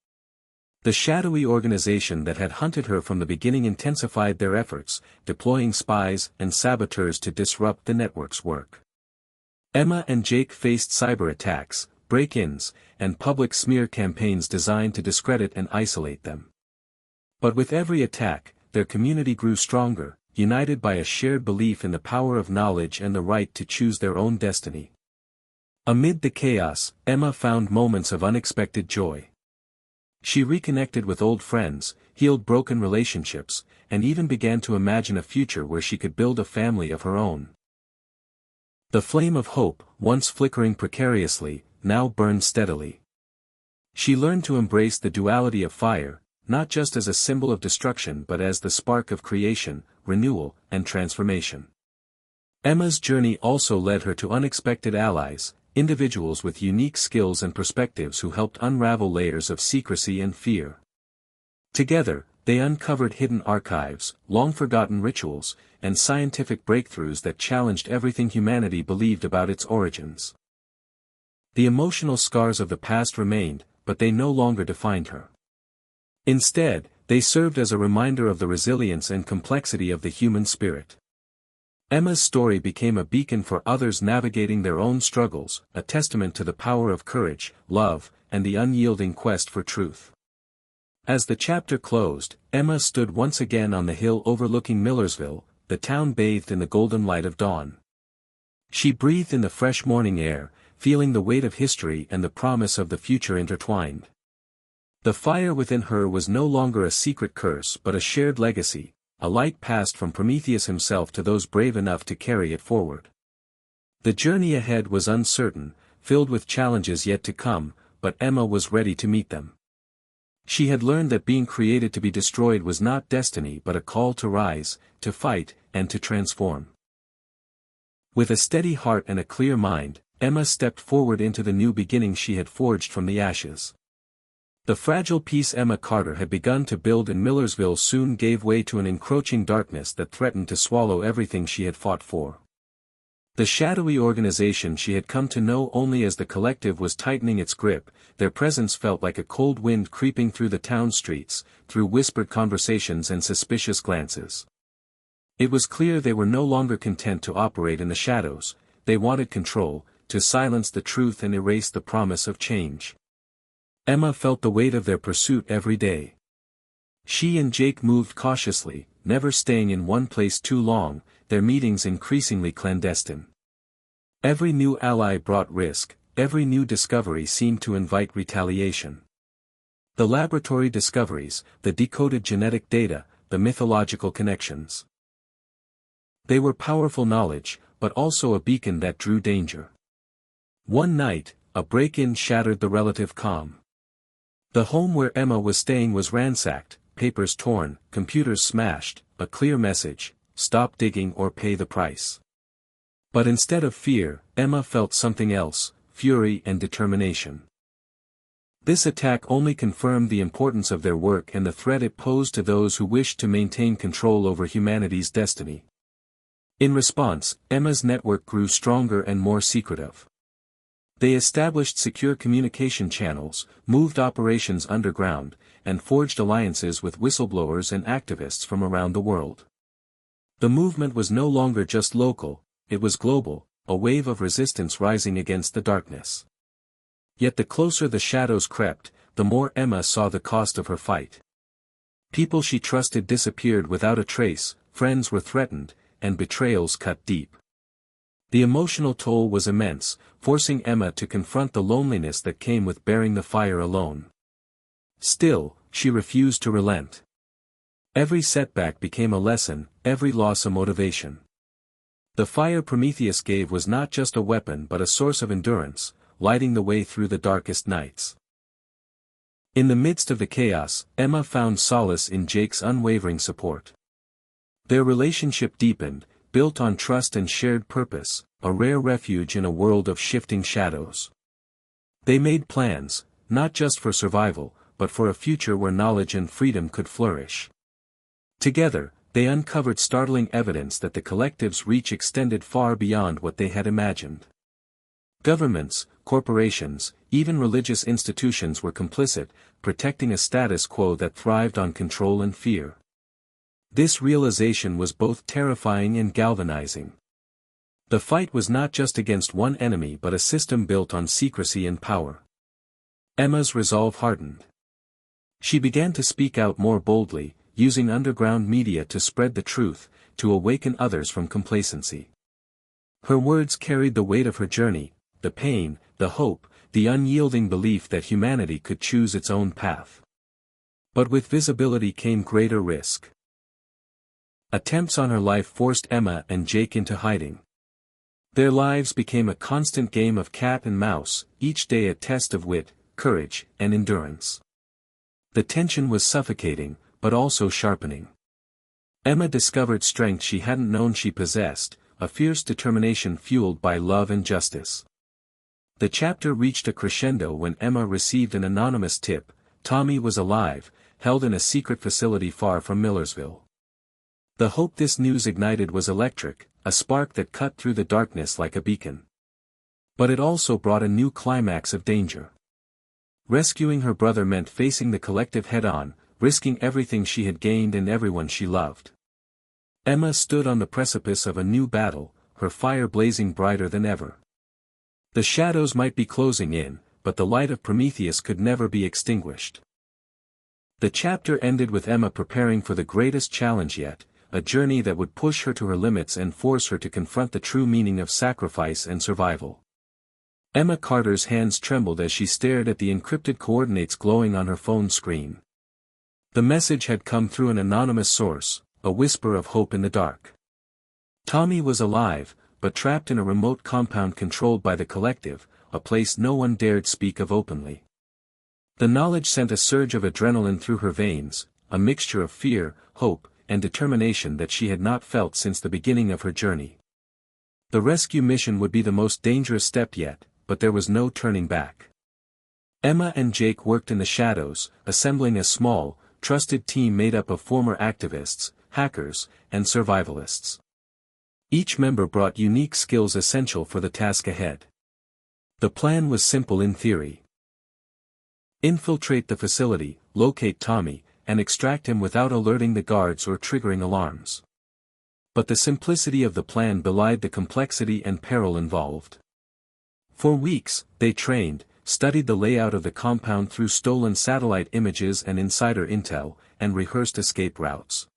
The shadowy organization that had hunted her from the beginning intensified their efforts, deploying spies and saboteurs to disrupt the network's work. Emma and Jake faced cyber attacks, break-ins, and public smear campaigns designed to discredit and isolate them. But with every attack, their community grew stronger, united by a shared belief in the power of knowledge and the right to choose their own destiny. Amid the chaos, Emma found moments of unexpected joy. She reconnected with old friends, healed broken relationships, and even began to imagine a future where she could build a family of her own. The flame of hope, once flickering precariously, now burned steadily. She learned to embrace the duality of fire, not just as a symbol of destruction but as the spark of creation, renewal, and transformation. Emma's journey also led her to unexpected allies, individuals with unique skills and perspectives who helped unravel layers of secrecy and fear. Together, they uncovered hidden archives, long-forgotten rituals, and scientific breakthroughs that challenged everything humanity believed about its origins. The emotional scars of the past remained, but they no longer defined her. Instead, they served as a reminder of the resilience and complexity of the human spirit. Emma's story became a beacon for others navigating their own struggles, a testament to the power of courage, love, and the unyielding quest for truth. As the chapter closed, Emma stood once again on the hill overlooking Millersville, the town bathed in the golden light of dawn. She breathed in the fresh morning air, feeling the weight of history and the promise of the future intertwined. The fire within her was no longer a secret curse but a shared legacy, a light passed from Prometheus himself to those brave enough to carry it forward. The journey ahead was uncertain, filled with challenges yet to come, but Emma was ready to meet them. She had learned that being created to be destroyed was not destiny but a call to rise, to fight, and to transform. With a steady heart and a clear mind, Emma stepped forward into the new beginning she had forged from the ashes. The fragile peace Emma Carter had begun to build in Millersville soon gave way to an encroaching darkness that threatened to swallow everything she had fought for. The shadowy organization she had come to know only as the Collective was tightening its grip, their presence felt like a cold wind creeping through the town streets, through whispered conversations and suspicious glances. It was clear they were no longer content to operate in the shadows, they wanted control, to silence the truth and erase the promise of change. Emma felt the weight of their pursuit every day. She and Jake moved cautiously, never staying in one place too long, their meetings increasingly clandestine. Every new ally brought risk, every new discovery seemed to invite retaliation. The laboratory discoveries, the decoded genetic data, the mythological connections. They were powerful knowledge, but also a beacon that drew danger. One night, a break-in shattered the relative calm. The home where Emma was staying was ransacked, papers torn, computers smashed, a clear message: stop digging or pay the price. But instead of fear, Emma felt something else: fury and determination. This attack only confirmed the importance of their work and the threat it posed to those who wished to maintain control over humanity's destiny. In response, Emma's network grew stronger and more secretive. They established secure communication channels, moved operations underground, and forged alliances with whistleblowers and activists from around the world. The movement was no longer just local, it was global, a wave of resistance rising against the darkness. Yet the closer the shadows crept, the more Emma saw the cost of her fight. People she trusted disappeared without a trace, friends were threatened, and betrayals cut deep. The emotional toll was immense, forcing Emma to confront the loneliness that came with bearing the fire alone. Still, she refused to relent. Every setback became a lesson, every loss a motivation. The fire Prometheus gave was not just a weapon but a source of endurance, lighting the way through the darkest nights. In the midst of the chaos, Emma found solace in Jake's unwavering support. Their relationship deepened, built on trust and shared purpose, a rare refuge in a world of shifting shadows. They made plans, not just for survival, but for a future where knowledge and freedom could flourish. Together, they uncovered startling evidence that the Collective's reach extended far beyond what they had imagined. Governments, corporations, even religious institutions were complicit, protecting a status quo that thrived on control and fear. This realization was both terrifying and galvanizing. The fight was not just against one enemy but a system built on secrecy and power. Emma's resolve hardened. She began to speak out more boldly, using underground media to spread the truth, to awaken others from complacency. Her words carried the weight of her journey, the pain, the hope, the unyielding belief that humanity could choose its own path. But with visibility came greater risk. Attempts on her life forced Emma and Jake into hiding. Their lives became a constant game of cat and mouse, each day a test of wit, courage, and endurance. The tension was suffocating, but also sharpening. Emma discovered strength she hadn't known she possessed, a fierce determination fueled by love and justice. The chapter reached a crescendo when Emma received an anonymous tip: Tommy was alive, held in a secret facility far from Millersville. The hope this news ignited was electric, a spark that cut through the darkness like a beacon. But it also brought a new climax of danger. Rescuing her brother meant facing the collective head-on, risking everything she had gained and everyone she loved. Emma stood on the precipice of a new battle, her fire blazing brighter than ever. The shadows might be closing in, but the light of Prometheus could never be extinguished. The chapter ended with Emma preparing for the greatest challenge yet, a journey that would push her to her limits and force her to confront the true meaning of sacrifice and survival. Emma Carter's hands trembled as she stared at the encrypted coordinates glowing on her phone screen. The message had come through an anonymous source, a whisper of hope in the dark. Tommy was alive, but trapped in a remote compound controlled by the collective, a place no one dared speak of openly. The knowledge sent a surge of adrenaline through her veins, a mixture of fear, hope, and determination that she had not felt since the beginning of her journey. The rescue mission would be the most dangerous step yet, but there was no turning back. Emma and Jake worked in the shadows, assembling a small, trusted team made up of former activists, hackers, and survivalists. Each member brought unique skills essential for the task ahead. The plan was simple in theory. Infiltrate the facility, locate Tommy, and extract him without alerting the guards or triggering alarms. But the simplicity of the plan belied the complexity and peril involved. For weeks, they trained, studied the layout of the compound through stolen satellite images and insider intel, and rehearsed escape routes.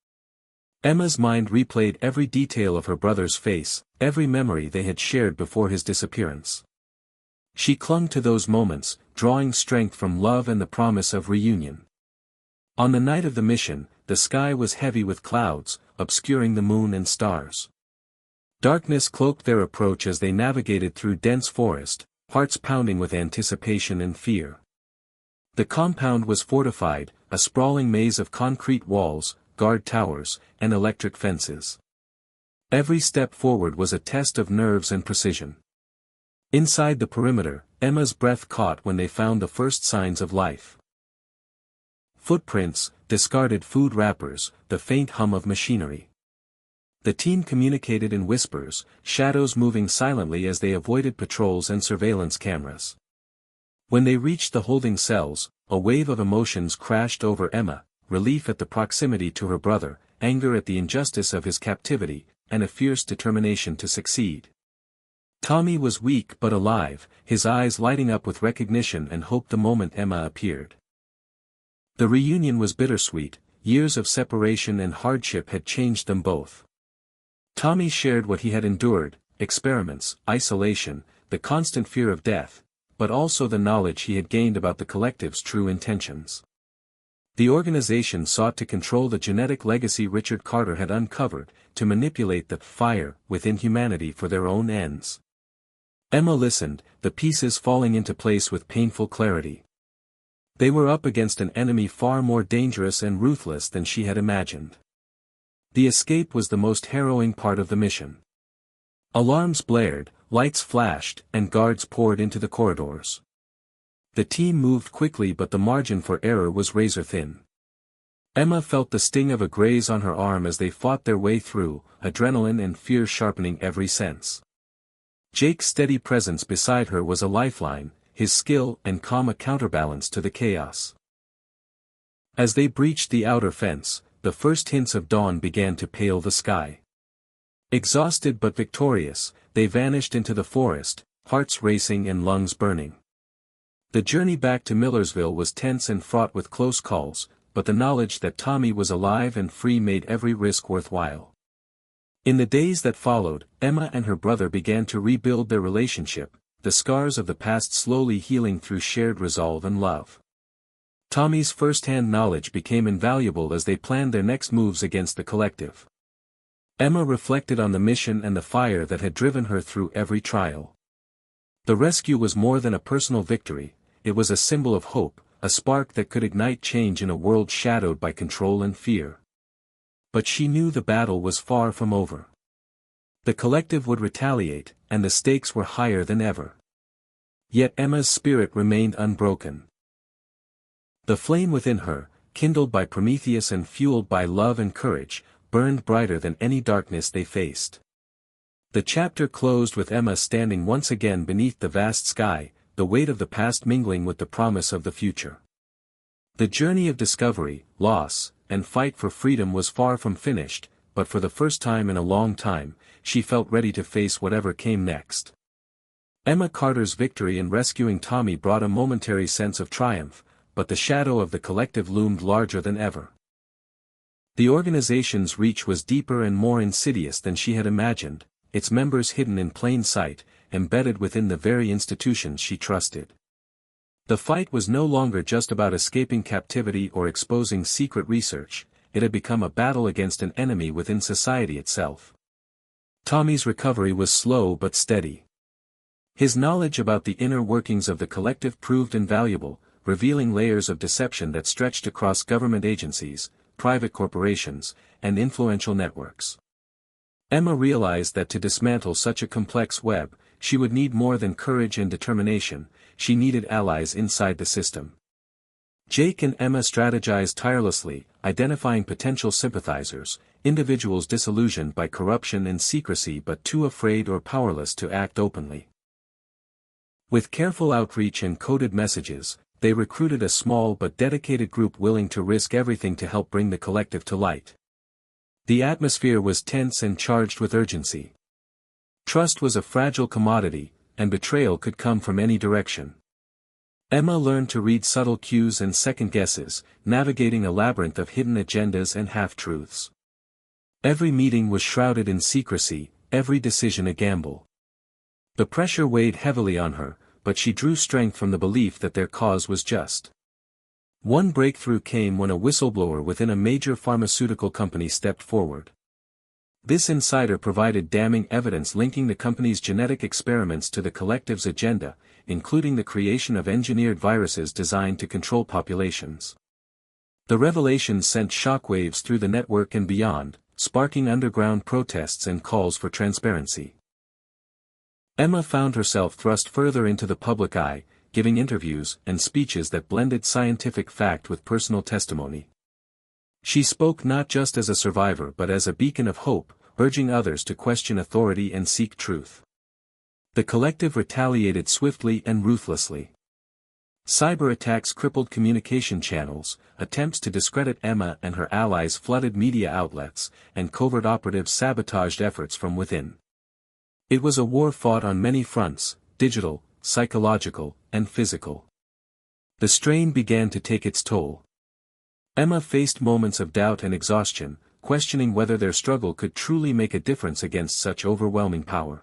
Emma's mind replayed every detail of her brother's face, every memory they had shared before his disappearance. She clung to those moments, drawing strength from love and the promise of reunion. On the night of the mission, the sky was heavy with clouds, obscuring the moon and stars. Darkness cloaked their approach as they navigated through dense forest, hearts pounding with anticipation and fear. The compound was fortified, a sprawling maze of concrete walls, guard towers, and electric fences. Every step forward was a test of nerves and precision. Inside the perimeter, Emma's breath caught when they found the first signs of life. Footprints, discarded food wrappers, the faint hum of machinery. The team communicated in whispers, shadows moving silently as they avoided patrols and surveillance cameras. When they reached the holding cells, a wave of emotions crashed over Emma: relief at the proximity to her brother, anger at the injustice of his captivity, and a fierce determination to succeed. Tommy was weak but alive, his eyes lighting up with recognition and hope the moment Emma appeared. The reunion was bittersweet, years of separation and hardship had changed them both. Tommy shared what he had endured: experiments, isolation, the constant fear of death, but also the knowledge he had gained about the collective's true intentions. The organization sought to control the genetic legacy Richard Carter had uncovered, to manipulate the fire within humanity for their own ends. Emma listened, the pieces falling into place with painful clarity. They were up against an enemy far more dangerous and ruthless than she had imagined. The escape was the most harrowing part of the mission. Alarms blared, lights flashed, and guards poured into the corridors. The team moved quickly, but the margin for error was razor-thin. Emma felt the sting of a graze on her arm as they fought their way through, adrenaline and fear sharpening every sense. Jake's steady presence beside her was a lifeline, his skill and calm a counterbalance to the chaos. As they breached the outer fence, the first hints of dawn began to pale the sky. Exhausted but victorious, they vanished into the forest, hearts racing and lungs burning. The journey back to Millersville was tense and fraught with close calls, but the knowledge that Tommy was alive and free made every risk worthwhile. In the days that followed, Emma and her brother began to rebuild their relationship, the scars of the past slowly healing through shared resolve and love. Tommy's first-hand knowledge became invaluable as they planned their next moves against the collective. Emma reflected on the mission and the fire that had driven her through every trial. The rescue was more than a personal victory, it was a symbol of hope, a spark that could ignite change in a world shadowed by control and fear. But she knew the battle was far from over. The collective would retaliate, and the stakes were higher than ever. Yet Emma's spirit remained unbroken. The flame within her, kindled by Prometheus and fueled by love and courage, burned brighter than any darkness they faced. The chapter closed with Emma standing once again beneath the vast sky, the weight of the past mingling with the promise of the future. The journey of discovery, loss, and fight for freedom was far from finished, but for the first time in a long time, she felt ready to face whatever came next. Emma Carter's victory in rescuing Tommy brought a momentary sense of triumph, but the shadow of the collective loomed larger than ever. The organization's reach was deeper and more insidious than she had imagined, its members hidden in plain sight, embedded within the very institutions she trusted. The fight was no longer just about escaping captivity or exposing secret research, it had become a battle against an enemy within society itself. Tommy's recovery was slow but steady. His knowledge about the inner workings of the collective proved invaluable, revealing layers of deception that stretched across government agencies, private corporations, and influential networks. Emma realized that to dismantle such a complex web, she would need more than courage and determination, she needed allies inside the system. Jake and Emma strategized tirelessly, identifying potential sympathizers, individuals disillusioned by corruption and secrecy but too afraid or powerless to act openly. With careful outreach and coded messages, they recruited a small but dedicated group willing to risk everything to help bring the collective to light. The atmosphere was tense and charged with urgency. Trust was a fragile commodity, and betrayal could come from any direction. Emma learned to read subtle cues and second guesses, navigating a labyrinth of hidden agendas and half-truths. Every meeting was shrouded in secrecy, every decision a gamble. The pressure weighed heavily on her, but she drew strength from the belief that their cause was just. One breakthrough came when a whistleblower within a major pharmaceutical company stepped forward. This insider provided damning evidence linking the company's genetic experiments to the collective's agenda, including the creation of engineered viruses designed to control populations. The revelations sent shockwaves through the network and beyond, sparking underground protests and calls for transparency. Emma found herself thrust further into the public eye, giving interviews and speeches that blended scientific fact with personal testimony. She spoke not just as a survivor but as a beacon of hope, urging others to question authority and seek truth. The collective retaliated swiftly and ruthlessly. Cyber attacks crippled communication channels, attempts to discredit Emma and her allies flooded media outlets, and covert operatives sabotaged efforts from within. It was a war fought on many fronts, digital, psychological, and physical. The strain began to take its toll. Emma faced moments of doubt and exhaustion, questioning whether their struggle could truly make a difference against such overwhelming power.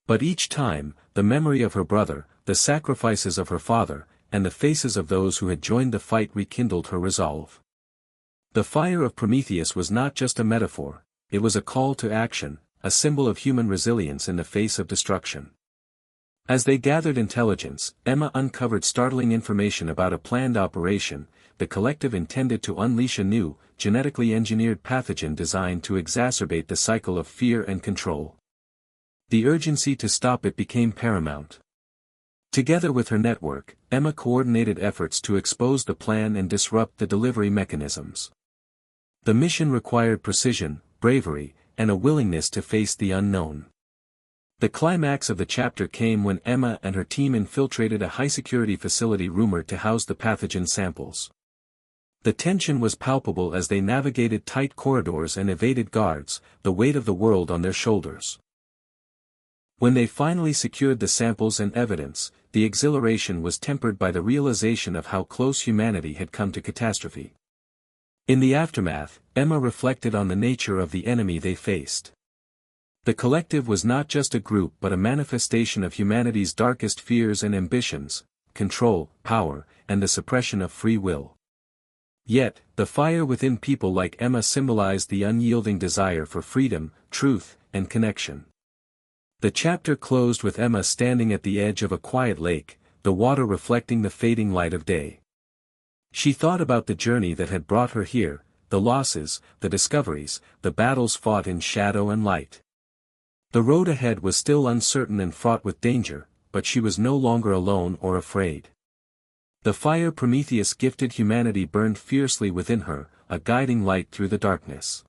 But each time, the memory of her brother, the sacrifices of her father, and the faces of those who had joined the fight rekindled her resolve. The fire of Prometheus was not just a metaphor, it was a call to action, a symbol of human resilience in the face of destruction. As they gathered intelligence, Emma uncovered startling information about a planned operation. The collective intended to unleash a new, genetically engineered pathogen designed to exacerbate the cycle of fear and control. The urgency to stop it became paramount. Together with her network, Emma coordinated efforts to expose the plan and disrupt the delivery mechanisms. The mission required precision, bravery, and a willingness to face the unknown. The climax of the chapter came when Emma and her team infiltrated a high-security facility rumored to house the pathogen samples. The tension was palpable as they navigated tight corridors and evaded guards, the weight of the world on their shoulders. When they finally secured the samples and evidence, the exhilaration was tempered by the realization of how close humanity had come to catastrophe. In the aftermath, Emma reflected on the nature of the enemy they faced. The collective was not just a group but a manifestation of humanity's darkest fears and ambitions: control, power, and the suppression of free will. Yet, the fire within people like Emma symbolized the unyielding desire for freedom, truth, and connection. The chapter closed with Emma standing at the edge of a quiet lake, the water reflecting the fading light of day. She thought about the journey that had brought her here, the losses, the discoveries, the battles fought in shadow and light. The road ahead was still uncertain and fraught with danger, but she was no longer alone or afraid. The fire Prometheus gifted humanity burned fiercely within her, a guiding light through the darkness.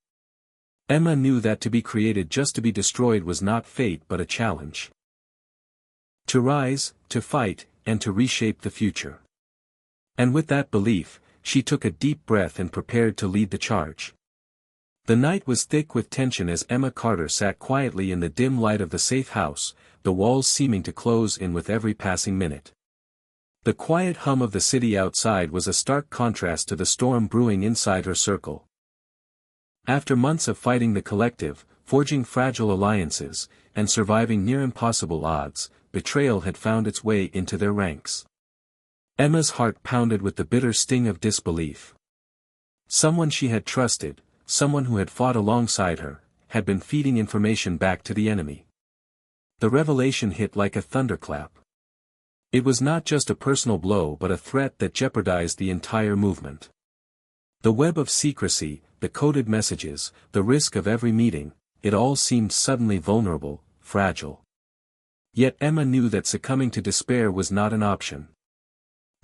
Emma knew that to be created just to be destroyed was not fate but a challenge. To rise, to fight, and to reshape the future. And with that belief, she took a deep breath and prepared to lead the charge. The night was thick with tension as Emma Carter sat quietly in the dim light of the safe house, the walls seeming to close in with every passing minute. The quiet hum of the city outside was a stark contrast to the storm brewing inside her circle. After months of fighting the collective, forging fragile alliances, and surviving near impossible odds, betrayal had found its way into their ranks. Emma's heart pounded with the bitter sting of disbelief. Someone she had trusted, someone who had fought alongside her, had been feeding information back to the enemy. The revelation hit like a thunderclap. It was not just a personal blow but a threat that jeopardized the entire movement. The web of secrecy, the coded messages, the risk of every meeting, it all seemed suddenly vulnerable, fragile. Yet Emma knew that succumbing to despair was not an option.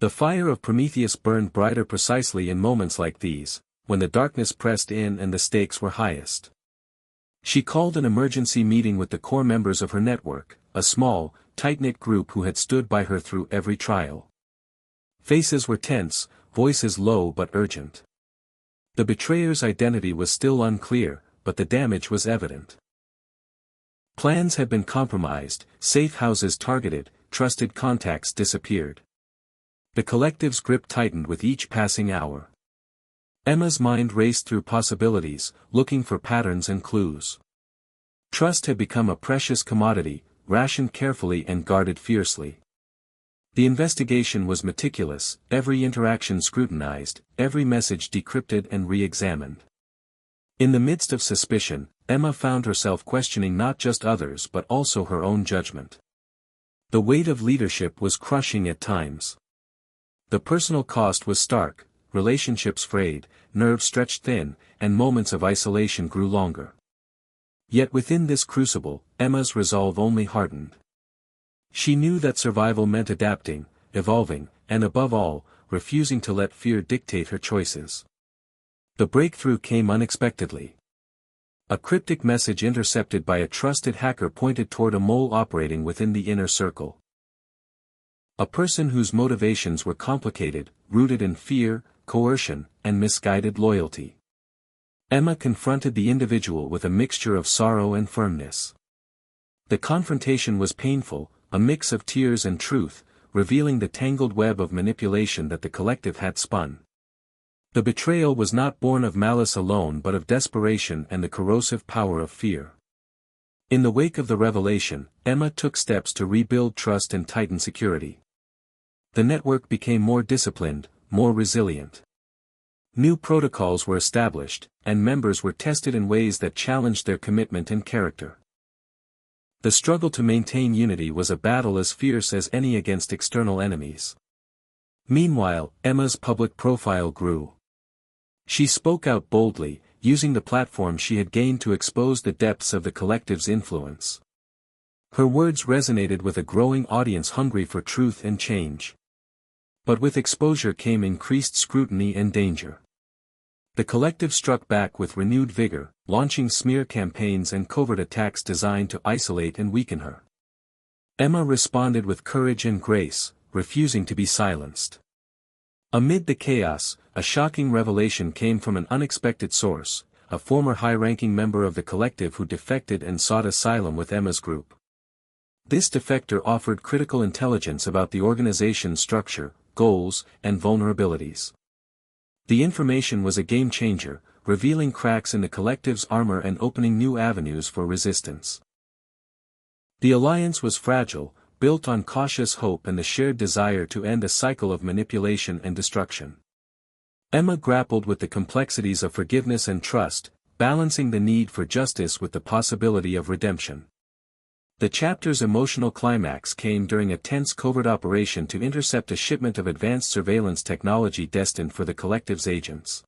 The fire of Prometheus burned brighter precisely in moments like these, when the darkness pressed in and the stakes were highest. She called an emergency meeting with the core members of her network, a small, tight-knit group who had stood by her through every trial. Faces were tense, voices low but urgent. The betrayer's identity was still unclear, but the damage was evident. Plans had been compromised, safe houses targeted, trusted contacts disappeared. The collective's grip tightened with each passing hour. Emma's mind raced through possibilities, looking for patterns and clues. Trust had become a precious commodity, rationed carefully and guarded fiercely. The investigation was meticulous, every interaction scrutinized, every message decrypted and re-examined. In the midst of suspicion, Emma found herself questioning not just others but also her own judgment. The weight of leadership was crushing at times. The personal cost was stark, relationships frayed, nerves stretched thin, and moments of isolation grew longer. Yet within this crucible, Emma's resolve only hardened. She knew that survival meant adapting, evolving, and above all, refusing to let fear dictate her choices. The breakthrough came unexpectedly. A cryptic message intercepted by a trusted hacker pointed toward a mole operating within the inner circle. A person whose motivations were complicated, rooted in fear, coercion, and misguided loyalty. Emma confronted the individual with a mixture of sorrow and firmness. The confrontation was painful, a mix of tears and truth, revealing the tangled web of manipulation that the collective had spun. The betrayal was not born of malice alone but of desperation and the corrosive power of fear. In the wake of the revelation, Emma took steps to rebuild trust and tighten security. The network became more disciplined, more resilient. New protocols were established, and members were tested in ways that challenged their commitment and character. The struggle to maintain unity was a battle as fierce as any against external enemies. Meanwhile, Emma's public profile grew. She spoke out boldly, using the platform she had gained to expose the depths of the collective's influence. Her words resonated with a growing audience hungry for truth and change. But with exposure came increased scrutiny and danger. The collective struck back with renewed vigor, launching smear campaigns and covert attacks designed to isolate and weaken her. Emma responded with courage and grace, refusing to be silenced. Amid the chaos, a shocking revelation came from an unexpected source, a former high-ranking member of the collective who defected and sought asylum with Emma's group. This defector offered critical intelligence about the organization's structure, goals, and vulnerabilities. The information was a game-changer, revealing cracks in the collective's armor and opening new avenues for resistance. The alliance was fragile, built on cautious hope and the shared desire to end a cycle of manipulation and destruction. Emma grappled with the complexities of forgiveness and trust, balancing the need for justice with the possibility of redemption. The chapter's emotional climax came during a tense covert operation to intercept a shipment of advanced surveillance technology destined for the collective's agents.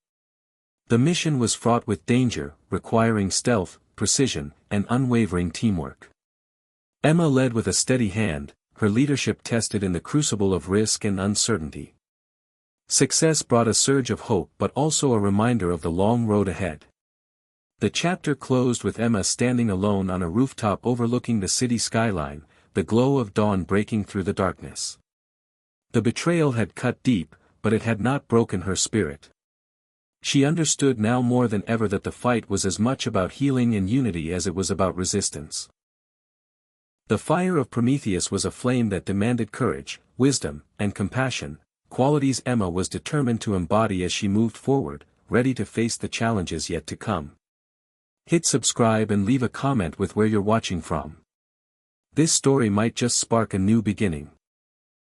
The mission was fraught with danger, requiring stealth, precision, and unwavering teamwork. Emma led with a steady hand, her leadership tested in the crucible of risk and uncertainty. Success brought a surge of hope but also a reminder of the long road ahead. The chapter closed with Emma standing alone on a rooftop overlooking the city skyline, the glow of dawn breaking through the darkness. The betrayal had cut deep, but it had not broken her spirit. She understood now more than ever that the fight was as much about healing and unity as it was about resistance. The fire of Prometheus was a flame that demanded courage, wisdom, and compassion, qualities Emma was determined to embody as she moved forward, ready to face the challenges yet to come. Hit subscribe and leave a comment with where you're watching from. This story might just spark a new beginning.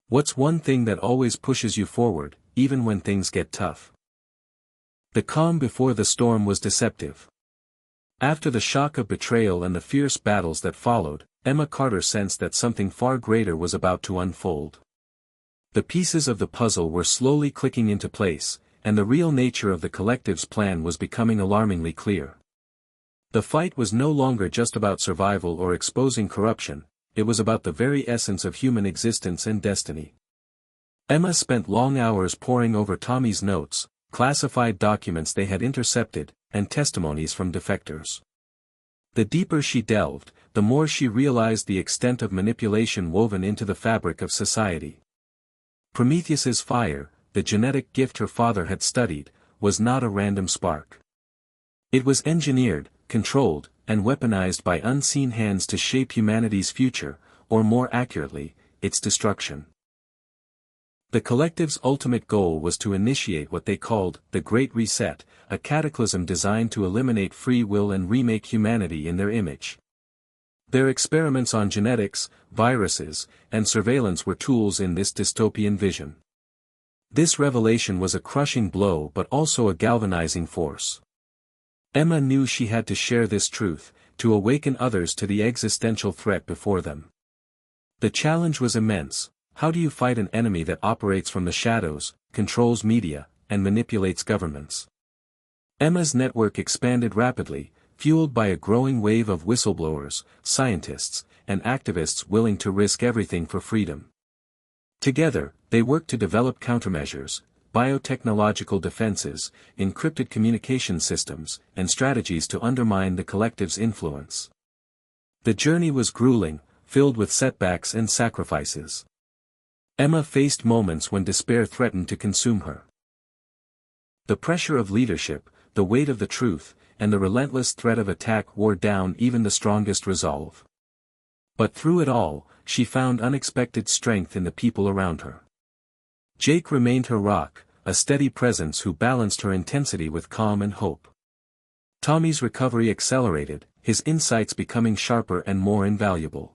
What's one thing that always pushes you forward, even when things get tough? The calm before the storm was deceptive. After the shock of betrayal and the fierce battles that followed, Emma Carter sensed that something far greater was about to unfold. The pieces of the puzzle were slowly clicking into place, and the real nature of the collective's plan was becoming alarmingly clear. The fight was no longer just about survival or exposing corruption, it was about the very essence of human existence and destiny. Emma spent long hours poring over Tommy's notes, classified documents they had intercepted, and testimonies from defectors. The deeper she delved, the more she realized the extent of manipulation woven into the fabric of society. Prometheus's fire, the genetic gift her father had studied, was not a random spark. It was engineered, controlled, and weaponized by unseen hands to shape humanity's future, or more accurately, its destruction. The collective's ultimate goal was to initiate what they called the Great Reset, a cataclysm designed to eliminate free will and remake humanity in their image. Their experiments on genetics, viruses, and surveillance were tools in this dystopian vision. This revelation was a crushing blow but also a galvanizing force. Emma knew she had to share this truth, to awaken others to the existential threat before them. The challenge was immense. How do you fight an enemy that operates from the shadows, controls media, and manipulates governments? Emma's network expanded rapidly, fueled by a growing wave of whistleblowers, scientists, and activists willing to risk everything for freedom. Together, they worked to develop countermeasures, biotechnological defenses, encrypted communication systems, and strategies to undermine the collective's influence. The journey was grueling, filled with setbacks and sacrifices. Emma faced moments when despair threatened to consume her. The pressure of leadership, the weight of the truth, and the relentless threat of attack wore down even the strongest resolve. But through it all, she found unexpected strength in the people around her. Jake remained her rock, a steady presence who balanced her intensity with calm and hope. Tommy's recovery accelerated, his insights becoming sharper and more invaluable.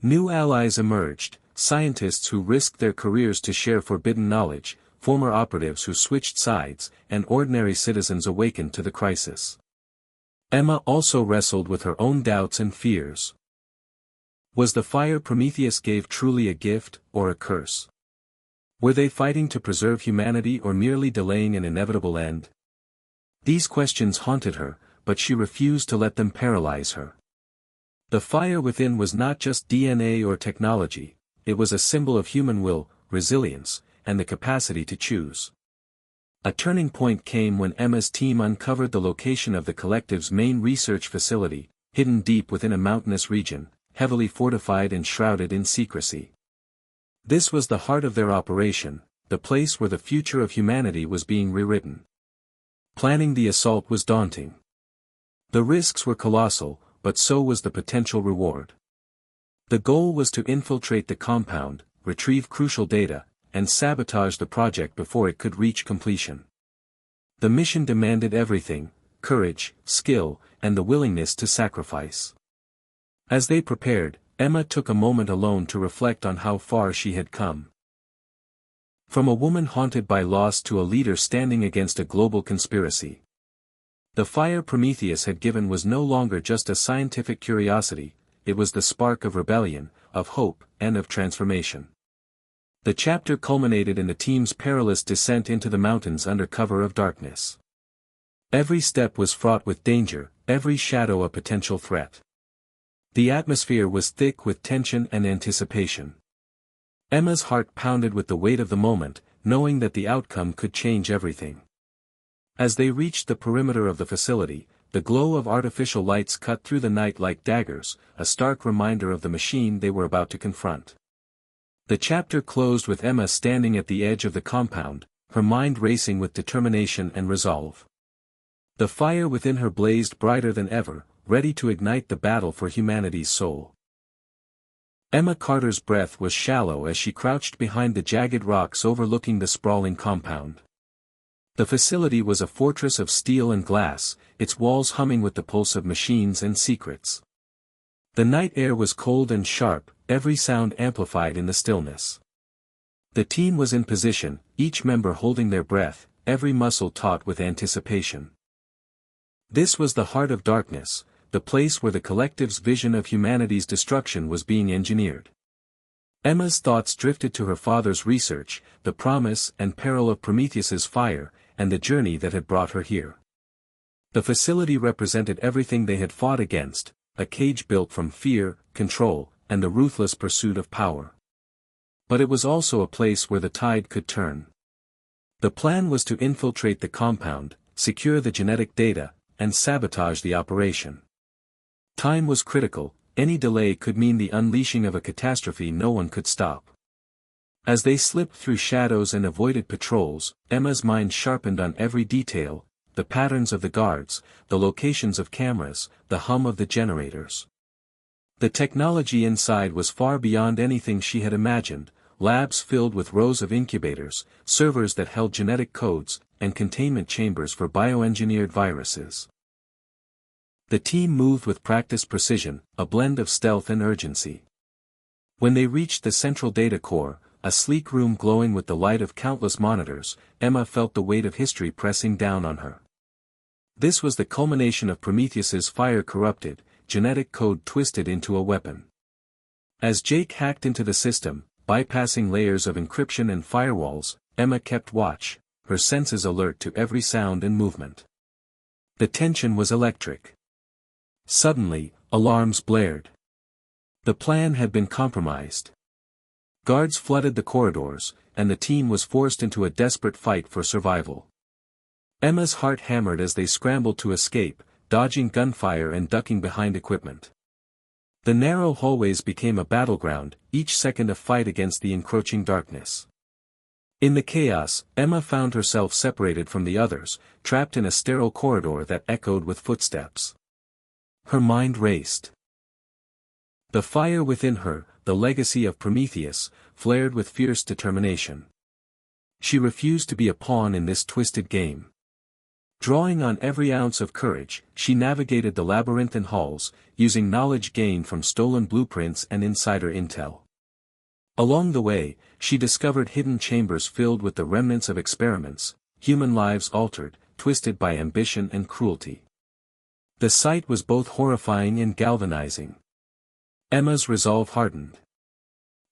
New allies emerged, scientists who risked their careers to share forbidden knowledge, former operatives who switched sides, and ordinary citizens awakened to the crisis. Emma also wrestled with her own doubts and fears. Was the fire Prometheus gave truly a gift, or a curse? Were they fighting to preserve humanity or merely delaying an inevitable end? These questions haunted her, but she refused to let them paralyze her. The fire within was not just DNA or technology, it was a symbol of human will, resilience, and the capacity to choose. A turning point came when Emma's team uncovered the location of the collective's main research facility, hidden deep within a mountainous region, heavily fortified and shrouded in secrecy. This was the heart of their operation, the place where the future of humanity was being rewritten. Planning the assault was daunting. The risks were colossal, but so was the potential reward. The goal was to infiltrate the compound, retrieve crucial data, and sabotage the project before it could reach completion. The mission demanded everything: courage, skill, and the willingness to sacrifice. As they prepared, Emma took a moment alone to reflect on how far she had come. From a woman haunted by loss to a leader standing against a global conspiracy. The fire Prometheus had given was no longer just a scientific curiosity, it was the spark of rebellion, of hope, and of transformation. The chapter culminated in the team's perilous descent into the mountains under cover of darkness. Every step was fraught with danger, every shadow a potential threat. The atmosphere was thick with tension and anticipation. Emma's heart pounded with the weight of the moment, knowing that the outcome could change everything. As they reached the perimeter of the facility, the glow of artificial lights cut through the night like daggers, a stark reminder of the machine they were about to confront. The chapter closed with Emma standing at the edge of the compound, her mind racing with determination and resolve. The fire within her blazed brighter than ever, ready to ignite the battle for humanity's soul. Emma Carter's breath was shallow as she crouched behind the jagged rocks overlooking the sprawling compound. The facility was a fortress of steel and glass, its walls humming with the pulse of machines and secrets. The night air was cold and sharp, every sound amplified in the stillness. The team was in position, each member holding their breath, every muscle taut with anticipation. This was the heart of darkness, the place where the collective's vision of humanity's destruction was being engineered. Emma's thoughts drifted to her father's research, the promise and peril of Prometheus's fire, and the journey that had brought her here. The facility represented everything they had fought against, a cage built from fear, control, and the ruthless pursuit of power. But it was also a place where the tide could turn. The plan was to infiltrate the compound, secure the genetic data, and sabotage the operation. Time was critical, any delay could mean the unleashing of a catastrophe no one could stop. As they slipped through shadows and avoided patrols, Emma's mind sharpened on every detail, the patterns of the guards, the locations of cameras, the hum of the generators. The technology inside was far beyond anything she had imagined, labs filled with rows of incubators, servers that held genetic codes, and containment chambers for bioengineered viruses. The team moved with practiced precision, a blend of stealth and urgency. When they reached the central data core, a sleek room glowing with the light of countless monitors, Emma felt the weight of history pressing down on her. This was the culmination of Prometheus's fire corrupted, genetic code twisted into a weapon. As Jake hacked into the system, bypassing layers of encryption and firewalls, Emma kept watch, her senses alert to every sound and movement. The tension was electric. Suddenly, alarms blared. The plan had been compromised. Guards flooded the corridors, and the team was forced into a desperate fight for survival. Emma's heart hammered as they scrambled to escape, dodging gunfire and ducking behind equipment. The narrow hallways became a battleground, each second a fight against the encroaching darkness. In the chaos, Emma found herself separated from the others, trapped in a sterile corridor that echoed with footsteps. Her mind raced. The fire within her, the legacy of Prometheus, flared with fierce determination. She refused to be a pawn in this twisted game. Drawing on every ounce of courage, she navigated the labyrinthine halls, using knowledge gained from stolen blueprints and insider intel. Along the way, she discovered hidden chambers filled with the remnants of experiments, human lives altered, twisted by ambition and cruelty. The sight was both horrifying and galvanizing. Emma's resolve hardened.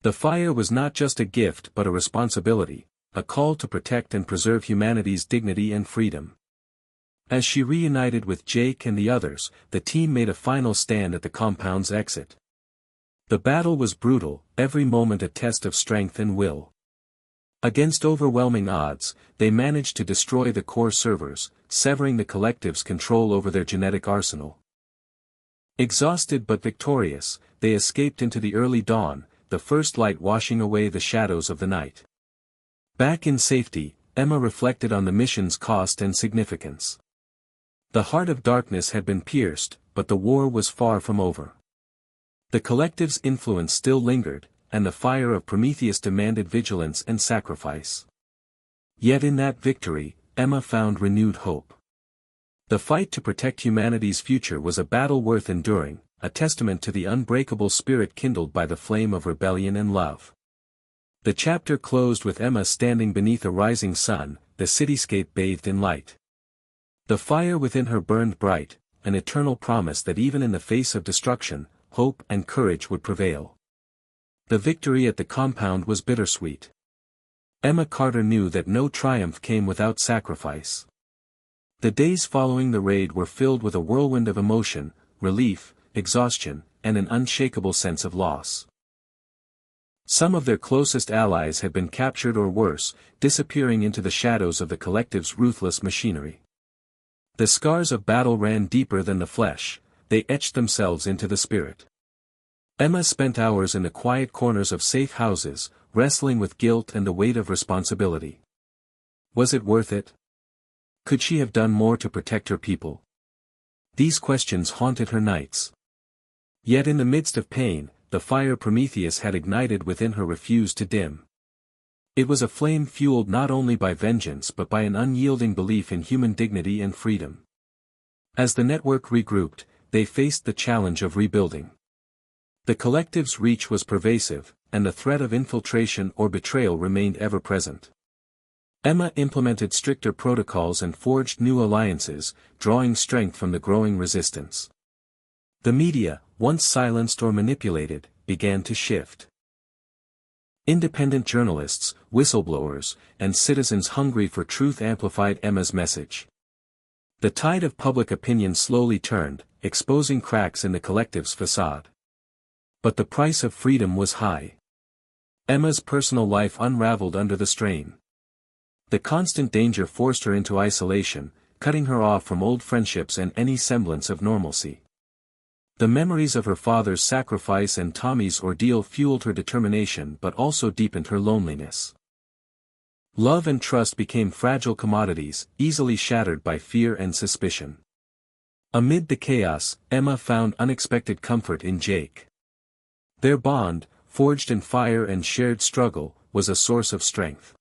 The fire was not just a gift but a responsibility, a call to protect and preserve humanity's dignity and freedom. As she reunited with Jake and the others, the team made a final stand at the compound's exit. The battle was brutal, every moment a test of strength and will. Against overwhelming odds, they managed to destroy the core servers, severing the collective's control over their genetic arsenal. Exhausted but victorious, they escaped into the early dawn, the first light washing away the shadows of the night. Back in safety, Emma reflected on the mission's cost and significance. The heart of darkness had been pierced, but the war was far from over. The collective's influence still lingered, and the fire of Prometheus demanded vigilance and sacrifice. Yet in that victory, Emma found renewed hope. The fight to protect humanity's future was a battle worth enduring, a testament to the unbreakable spirit kindled by the flame of rebellion and love. The chapter closed with Emma standing beneath a rising sun, the cityscape bathed in light. The fire within her burned bright, an eternal promise that even in the face of destruction, hope and courage would prevail. The victory at the compound was bittersweet. Emma Carter knew that no triumph came without sacrifice. The days following the raid were filled with a whirlwind of emotion, relief, exhaustion, and an unshakable sense of loss. Some of their closest allies had been captured or worse, disappearing into the shadows of the collective's ruthless machinery. The scars of battle ran deeper than the flesh, they etched themselves into the spirit. Emma spent hours in the quiet corners of safe houses, wrestling with guilt and the weight of responsibility. Was it worth it? Could she have done more to protect her people? These questions haunted her nights. Yet in the midst of pain, the fire Prometheus had ignited within her refused to dim. It was a flame fueled not only by vengeance but by an unyielding belief in human dignity and freedom. As the network regrouped, they faced the challenge of rebuilding. The collective's reach was pervasive, and the threat of infiltration or betrayal remained ever present. Emma implemented stricter protocols and forged new alliances, drawing strength from the growing resistance. The media, once silenced or manipulated, began to shift. Independent journalists, whistleblowers, and citizens hungry for truth amplified Emma's message. The tide of public opinion slowly turned, exposing cracks in the collective's facade. But the price of freedom was high. Emma's personal life unraveled under the strain. The constant danger forced her into isolation, cutting her off from old friendships and any semblance of normalcy. The memories of her father's sacrifice and Tommy's ordeal fueled her determination but also deepened her loneliness. Love and trust became fragile commodities, easily shattered by fear and suspicion. Amid the chaos, Emma found unexpected comfort in Jake. Their bond, forged in fire and shared struggle, was a source of strength.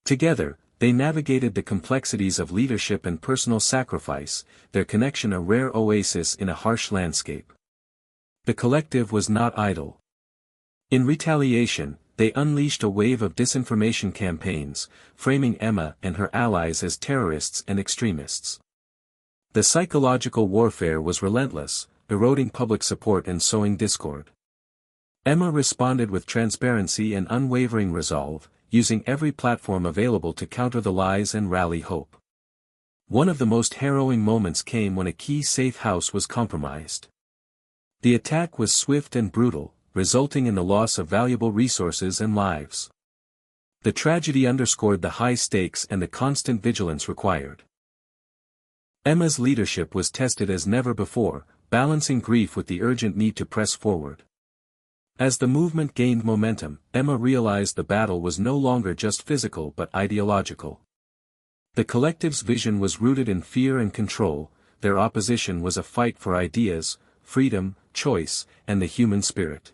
Together, they navigated the complexities of leadership and personal sacrifice, their connection a rare oasis in a harsh landscape. The collective was not idle. In retaliation, they unleashed a wave of disinformation campaigns, framing Emma and her allies as terrorists and extremists. The psychological warfare was relentless, eroding public support and sowing discord. Emma responded with transparency and unwavering resolve, using every platform available to counter the lies and rally hope. One of the most harrowing moments came when a key safe house was compromised. The attack was swift and brutal, resulting in the loss of valuable resources and lives. The tragedy underscored the high stakes and the constant vigilance required. Emma's leadership was tested as never before, balancing grief with the urgent need to press forward. As the movement gained momentum, Emma realized the battle was no longer just physical but ideological. The collective's vision was rooted in fear and control, their opposition was a fight for ideas, freedom, choice, and the human spirit.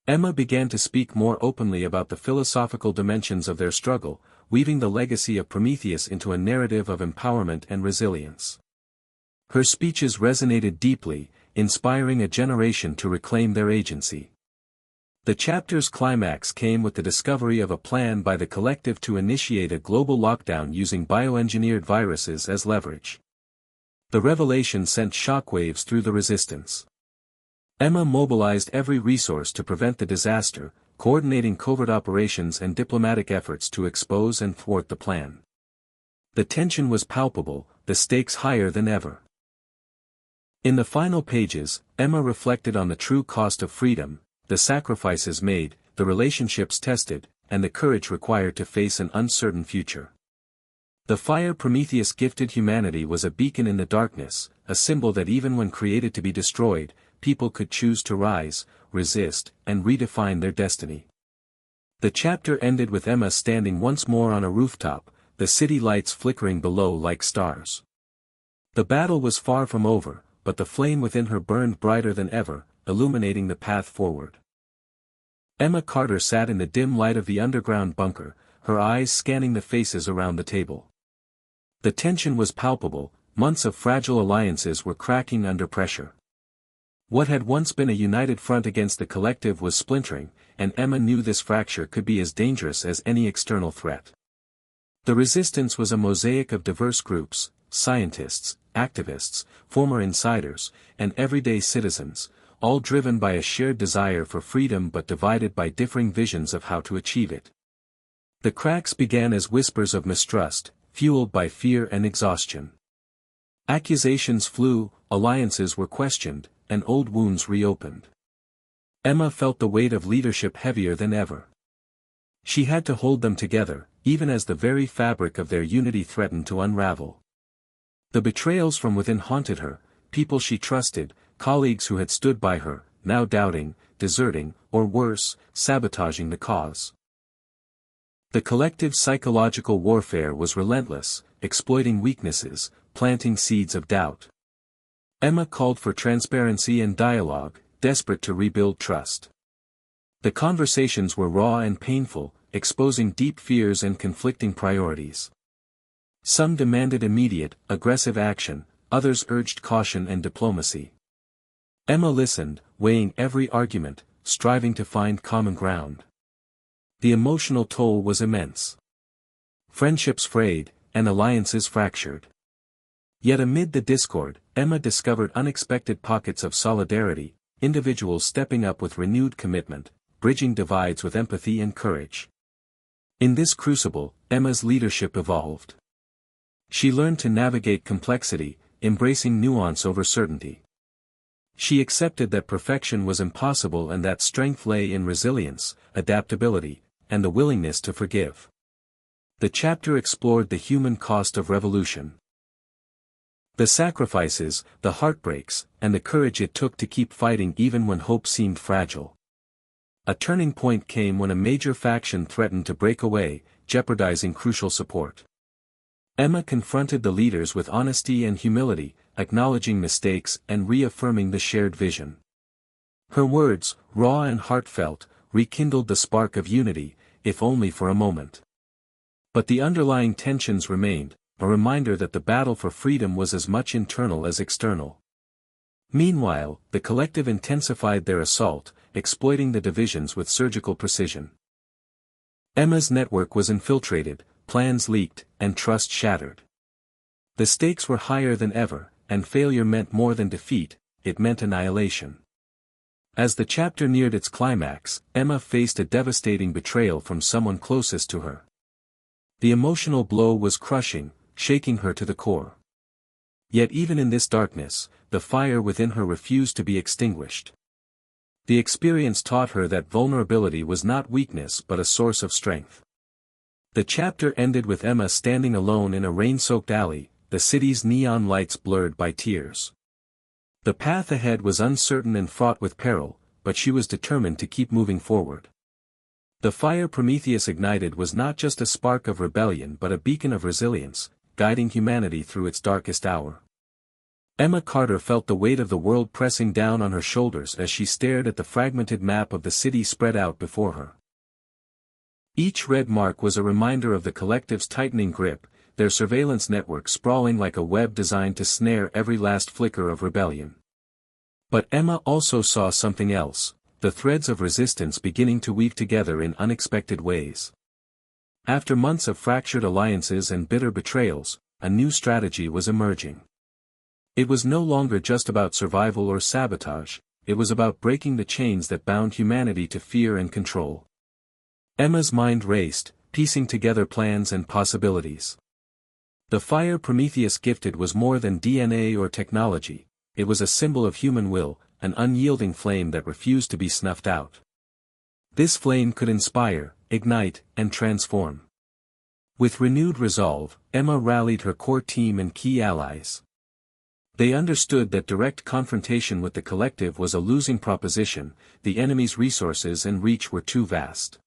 Emma began to speak more openly about the philosophical dimensions of their struggle, weaving the legacy of Prometheus into a narrative of empowerment and resilience. Her speeches resonated deeply, inspiring a generation to reclaim their agency. The chapter's climax came with the discovery of a plan by the collective to initiate a global lockdown using bioengineered viruses as leverage. The revelation sent shockwaves through the resistance. Emma mobilized every resource to prevent the disaster, coordinating covert operations and diplomatic efforts to expose and thwart the plan. The tension was palpable, the stakes higher than ever. In the final pages, Emma reflected on the true cost of freedom, the sacrifices made, the relationships tested, and the courage required to face an uncertain future. The fire Prometheus gifted humanity was a beacon in the darkness, a symbol that even when created to be destroyed, people could choose to rise, resist, and redefine their destiny. The chapter ended with Emma standing once more on a rooftop, the city lights flickering below like stars. The battle was far from over, but the flame within her burned brighter than ever, illuminating the path forward. Emma Carter sat in the dim light of the underground bunker, her eyes scanning the faces around the table. The tension was palpable, months of fragile alliances were cracking under pressure. What had once been a united front against the collective was splintering, and Emma knew this fracture could be as dangerous as any external threat. The resistance was a mosaic of diverse groups, scientists, activists, former insiders, and everyday citizens, all driven by a shared desire for freedom but divided by differing visions of how to achieve it. The cracks began as whispers of mistrust, fueled by fear and exhaustion. Accusations flew, alliances were questioned, and old wounds reopened. Emma felt the weight of leadership heavier than ever. She had to hold them together, even as the very fabric of their unity threatened to unravel. The betrayals from within haunted her, people she trusted, colleagues who had stood by her, now doubting, deserting, or worse, sabotaging the cause. The collective psychological warfare was relentless, exploiting weaknesses, planting seeds of doubt. Emma called for transparency and dialogue, desperate to rebuild trust. The conversations were raw and painful, exposing deep fears and conflicting priorities. Some demanded immediate, aggressive action, others urged caution and diplomacy. Emma listened, weighing every argument, striving to find common ground. The emotional toll was immense. Friendships frayed, and alliances fractured. Yet amid the discord, Emma discovered unexpected pockets of solidarity, individuals stepping up with renewed commitment, bridging divides with empathy and courage. In this crucible, Emma's leadership evolved. She learned to navigate complexity, embracing nuance over certainty. She accepted that perfection was impossible and that strength lay in resilience, adaptability, and the willingness to forgive. The chapter explored the human cost of revolution. The sacrifices, the heartbreaks, and the courage it took to keep fighting even when hope seemed fragile. A turning point came when a major faction threatened to break away, jeopardizing crucial support. Emma confronted the leaders with honesty and humility, acknowledging mistakes and reaffirming the shared vision. Her words, raw and heartfelt, rekindled the spark of unity, if only for a moment. But the underlying tensions remained, a reminder that the battle for freedom was as much internal as external. Meanwhile, the collective intensified their assault, exploiting the divisions with surgical precision. Emma's network was infiltrated, plans leaked, and trust shattered. The stakes were higher than ever, and failure meant more than defeat, it meant annihilation. As the chapter neared its climax, Emma faced a devastating betrayal from someone closest to her. The emotional blow was crushing, shaking her to the core. Yet even in this darkness, the fire within her refused to be extinguished. The experience taught her that vulnerability was not weakness but a source of strength. The chapter ended with Emma standing alone in a rain-soaked alley, the city's neon lights blurred by tears. The path ahead was uncertain and fraught with peril, but she was determined to keep moving forward. The fire Prometheus ignited was not just a spark of rebellion but a beacon of resilience, guiding humanity through its darkest hour. Emma Carter felt the weight of the world pressing down on her shoulders as she stared at the fragmented map of the city spread out before her. Each red mark was a reminder of the collective's tightening grip, their surveillance network sprawling like a web designed to snare every last flicker of rebellion. But Emma also saw something else, the threads of resistance beginning to weave together in unexpected ways. After months of fractured alliances and bitter betrayals, a new strategy was emerging. It was no longer just about survival or sabotage, it was about breaking the chains that bound humanity to fear and control. Emma's mind raced, piecing together plans and possibilities. The fire Prometheus gifted was more than DNA or technology, it was a symbol of human will, an unyielding flame that refused to be snuffed out. This flame could inspire, ignite, and transform. With renewed resolve, Emma rallied her core team and key allies. They understood that direct confrontation with the collective was a losing proposition, the enemy's resources and reach were too vast.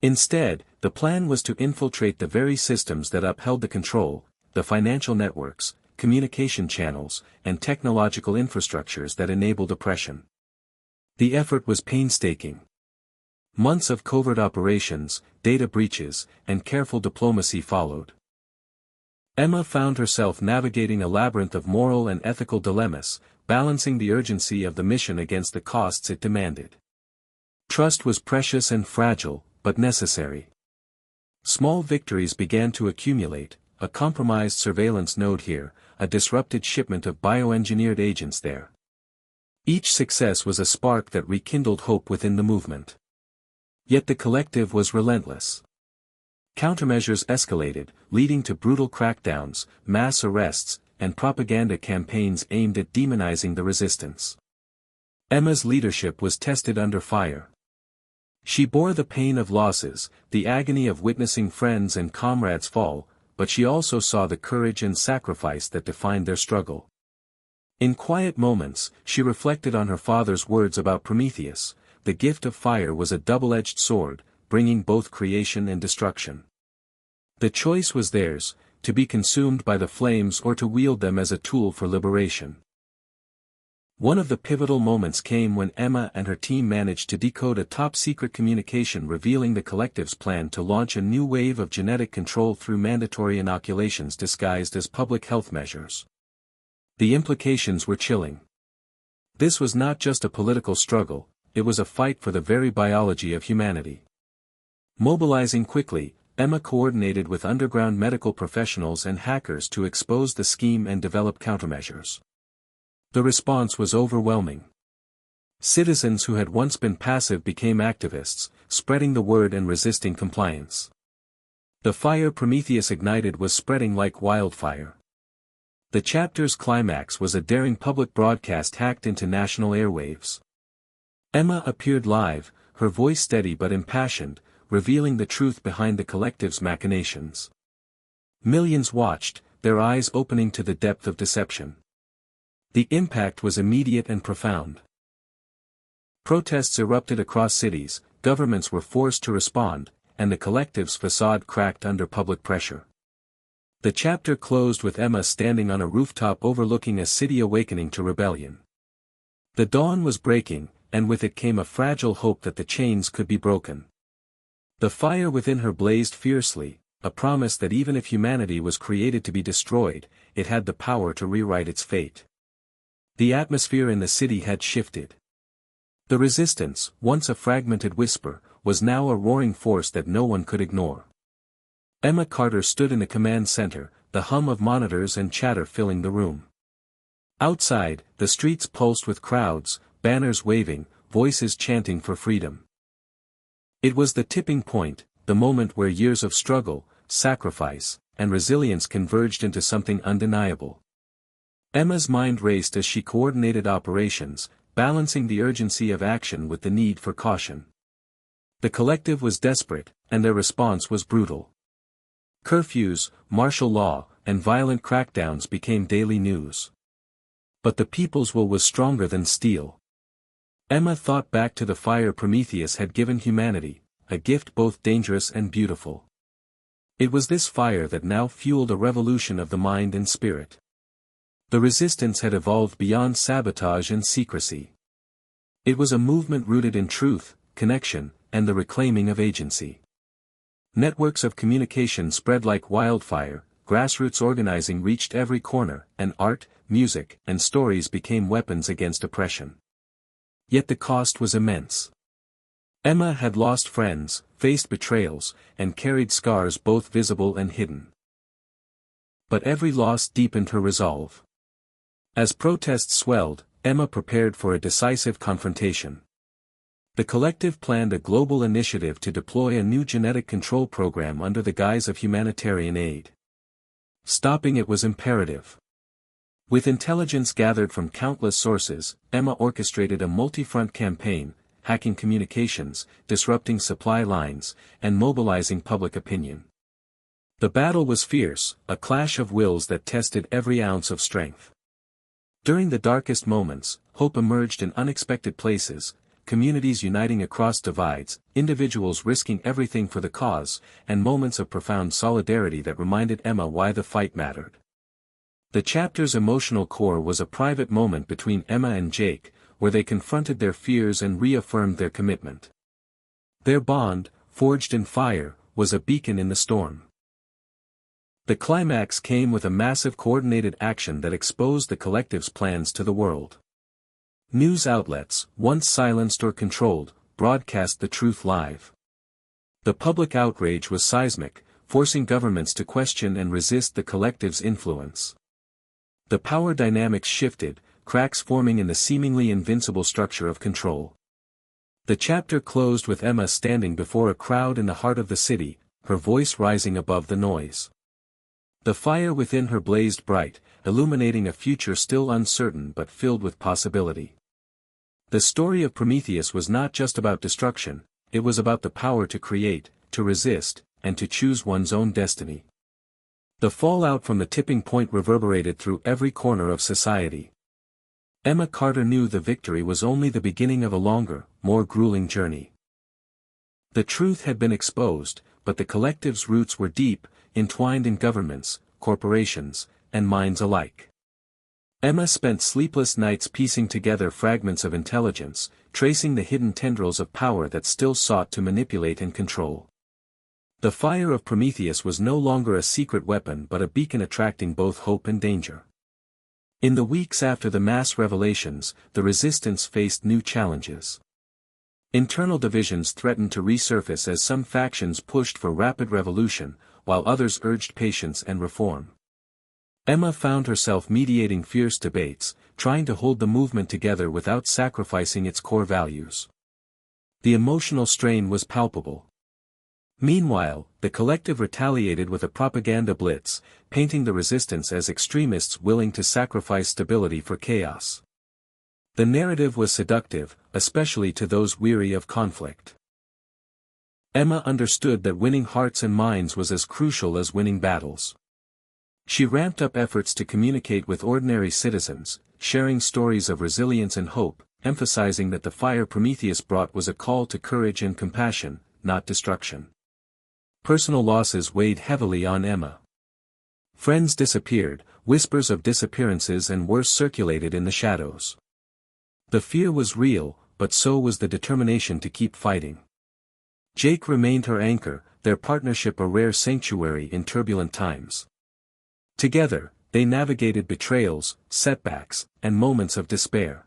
Instead, the plan was to infiltrate the very systems that upheld the control, the financial networks, communication channels, and technological infrastructures that enabled oppression. The effort was painstaking. Months of covert operations, data breaches, and careful diplomacy followed. Emma found herself navigating a labyrinth of moral and ethical dilemmas, balancing the urgency of the mission against the costs it demanded. Trust was precious and fragile, but necessary. Small victories began to accumulate, a compromised surveillance node here, a disrupted shipment of bioengineered agents there. Each success was a spark that rekindled hope within the movement. Yet the collective was relentless. Countermeasures escalated, leading to brutal crackdowns, mass arrests, and propaganda campaigns aimed at demonizing the resistance. Emma's leadership was tested under fire. She bore the pain of losses, the agony of witnessing friends and comrades fall, but she also saw the courage and sacrifice that defined their struggle. In quiet moments, she reflected on her father's words about Prometheus. The gift of fire was a double-edged sword, bringing both creation and destruction. The choice was theirs, to be consumed by the flames or to wield them as a tool for liberation. One of the pivotal moments came when Emma and her team managed to decode a top-secret communication revealing the collective's plan to launch a new wave of genetic control through mandatory inoculations disguised as public health measures. The implications were chilling. This was not just a political struggle, it was a fight for the very biology of humanity. Mobilizing quickly, Emma coordinated with underground medical professionals and hackers to expose the scheme and develop countermeasures. The response was overwhelming. Citizens who had once been passive became activists, spreading the word and resisting compliance. The fire Prometheus ignited was spreading like wildfire. The chapter's climax was a daring public broadcast hacked into national airwaves. Emma appeared live, her voice steady but impassioned, revealing the truth behind the collective's machinations. Millions watched, their eyes opening to the depth of deception. The impact was immediate and profound. Protests erupted across cities, governments were forced to respond, and the collective's facade cracked under public pressure. The chapter closed with Emma standing on a rooftop overlooking a city awakening to rebellion. The dawn was breaking, and with it came a fragile hope that the chains could be broken. The fire within her blazed fiercely, a promise that even if humanity was created to be destroyed, it had the power to rewrite its fate. The atmosphere in the city had shifted. The resistance, once a fragmented whisper, was now a roaring force that no one could ignore. Emma Carter stood in the command center, the hum of monitors and chatter filling the room. Outside, the streets pulsed with crowds, banners waving, voices chanting for freedom. It was the tipping point, the moment where years of struggle, sacrifice, and resilience converged into something undeniable. Emma's mind raced as she coordinated operations, balancing the urgency of action with the need for caution. The collective was desperate, and their response was brutal. Curfews, martial law, and violent crackdowns became daily news. But the people's will was stronger than steel. Emma thought back to the fire Prometheus had given humanity, a gift both dangerous and beautiful. It was this fire that now fueled a revolution of the mind and spirit. The resistance had evolved beyond sabotage and secrecy. It was a movement rooted in truth, connection, and the reclaiming of agency. Networks of communication spread like wildfire, grassroots organizing reached every corner, and art, music, and stories became weapons against oppression. Yet the cost was immense. Emma had lost friends, faced betrayals, and carried scars both visible and hidden. But every loss deepened her resolve. As protests swelled, Emma prepared for a decisive confrontation. The collective planned a global initiative to deploy a new genetic control program under the guise of humanitarian aid. Stopping it was imperative. With intelligence gathered from countless sources, Emma orchestrated a multi-front campaign, hacking communications, disrupting supply lines, and mobilizing public opinion. The battle was fierce, a clash of wills that tested every ounce of strength. During the darkest moments, hope emerged in unexpected places, communities uniting across divides, individuals risking everything for the cause, and moments of profound solidarity that reminded Emma why the fight mattered. The chapter's emotional core was a private moment between Emma and Jake, where they confronted their fears and reaffirmed their commitment. Their bond, forged in fire, was a beacon in the storm. The climax came with a massive coordinated action that exposed the collective's plans to the world. News outlets, once silenced or controlled, broadcast the truth live. The public outrage was seismic, forcing governments to question and resist the collective's influence. The power dynamics shifted, cracks forming in the seemingly invincible structure of control. The chapter closed with Emma standing before a crowd in the heart of the city, her voice rising above the noise. The fire within her blazed bright, illuminating a future still uncertain but filled with possibility. The story of Prometheus was not just about destruction, it was about the power to create, to resist, and to choose one's own destiny. The fallout from the tipping point reverberated through every corner of society. Emma Carter knew the victory was only the beginning of a longer, more grueling journey. The truth had been exposed, but the collective's roots were deep, entwined in governments, corporations, and minds alike. Emma spent sleepless nights piecing together fragments of intelligence, tracing the hidden tendrils of power that still sought to manipulate and control. The fire of Prometheus was no longer a secret weapon but a beacon attracting both hope and danger. In the weeks after the mass revelations, the resistance faced new challenges. Internal divisions threatened to resurface as some factions pushed for rapid revolution, while others urged patience and reform. Emma found herself mediating fierce debates, trying to hold the movement together without sacrificing its core values. The emotional strain was palpable. Meanwhile, the collective retaliated with a propaganda blitz, painting the resistance as extremists willing to sacrifice stability for chaos. The narrative was seductive, especially to those weary of conflict. Emma understood that winning hearts and minds was as crucial as winning battles. She ramped up efforts to communicate with ordinary citizens, sharing stories of resilience and hope, emphasizing that the fire Prometheus brought was a call to courage and compassion, not destruction. Personal losses weighed heavily on Emma. Friends disappeared, whispers of disappearances and worse circulated in the shadows. The fear was real, but so was the determination to keep fighting. Jake remained her anchor, their partnership a rare sanctuary in turbulent times. Together, they navigated betrayals, setbacks, and moments of despair.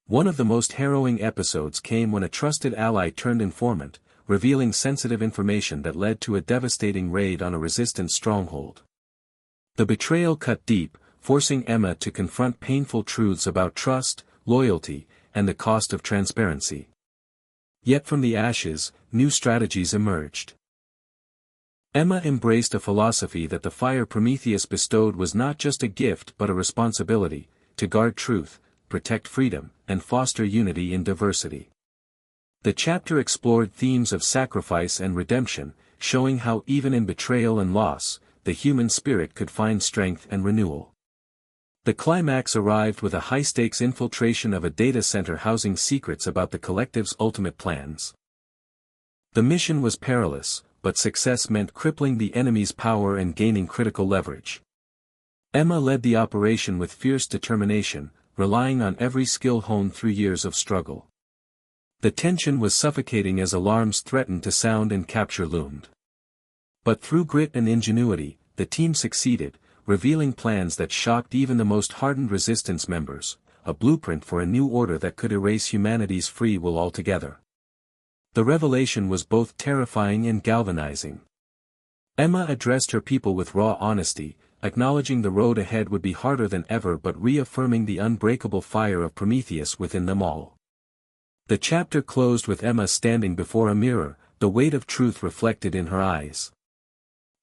One of the most harrowing episodes came when a trusted ally turned informant, revealing sensitive information that led to a devastating raid on a resistance stronghold. The betrayal cut deep, forcing Emma to confront painful truths about trust, loyalty, and the cost of transparency. Yet from the ashes, new strategies emerged. Emma embraced a philosophy that the fire Prometheus bestowed was not just a gift but a responsibility, to guard truth, protect freedom, and foster unity in diversity. The chapter explored themes of sacrifice and redemption, showing how even in betrayal and loss, the human spirit could find strength and renewal. The climax arrived with a high-stakes infiltration of a data center housing secrets about the collective's ultimate plans. The mission was perilous, but success meant crippling the enemy's power and gaining critical leverage. Emma led the operation with fierce determination, relying on every skill honed through years of struggle. The tension was suffocating as alarms threatened to sound and capture loomed. But through grit and ingenuity, the team succeeded, revealing plans that shocked even the most hardened resistance members, a blueprint for a new order that could erase humanity's free will altogether. The revelation was both terrifying and galvanizing. Emma addressed her people with raw honesty, acknowledging the road ahead would be harder than ever but reaffirming the unbreakable fire of Prometheus within them all. The chapter closed with Emma standing before a mirror, the weight of truth reflected in her eyes.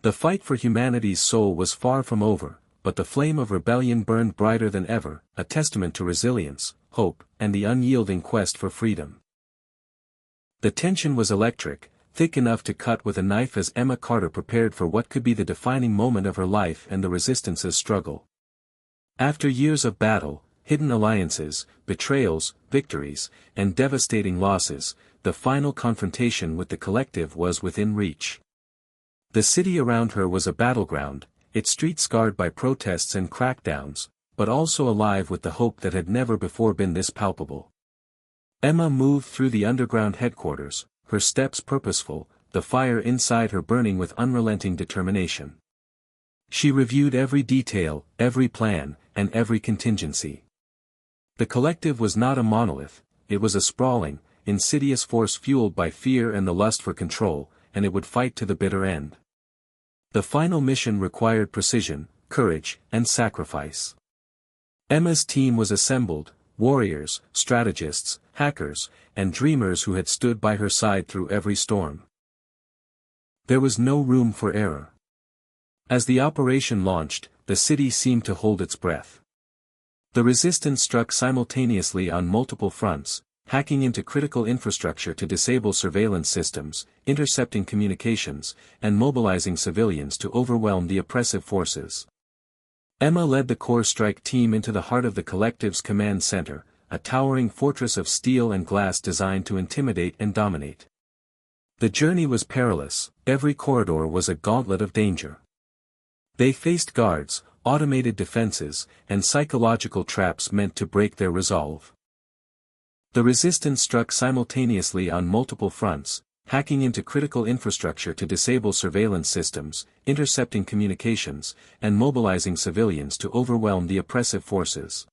The fight for humanity's soul was far from over, but the flame of rebellion burned brighter than ever, a testament to resilience, hope, and the unyielding quest for freedom. The tension was electric, thick enough to cut with a knife as Emma Carter prepared for what could be the defining moment of her life and the resistance's struggle. After years of battle, hidden alliances, betrayals, victories, and devastating losses, the final confrontation with the collective was within reach. The city around her was a battleground, its streets scarred by protests and crackdowns, but also alive with the hope that had never before been this palpable. Emma moved through the underground headquarters, her steps purposeful, the fire inside her burning with unrelenting determination. She reviewed every detail, every plan, and every contingency. The collective was not a monolith, it was a sprawling, insidious force fueled by fear and the lust for control, and it would fight to the bitter end. The final mission required precision, courage, and sacrifice. Emma's team was assembled, warriors, strategists, hackers, and dreamers who had stood by her side through every storm. There was no room for error. As the operation launched, the city seemed to hold its breath. The resistance struck simultaneously on multiple fronts, hacking into critical infrastructure to disable surveillance systems, intercepting communications, and mobilizing civilians to overwhelm the oppressive forces. Emma led the core strike team into the heart of the collective's command center, a towering fortress of steel and glass designed to intimidate and dominate. The journey was perilous, every corridor was a gauntlet of danger. They faced guards, automated defenses, and psychological traps meant to break their resolve. The resistance struck simultaneously on multiple fronts, hacking into critical infrastructure to disable surveillance systems, intercepting communications, and mobilizing civilians to overwhelm the oppressive forces.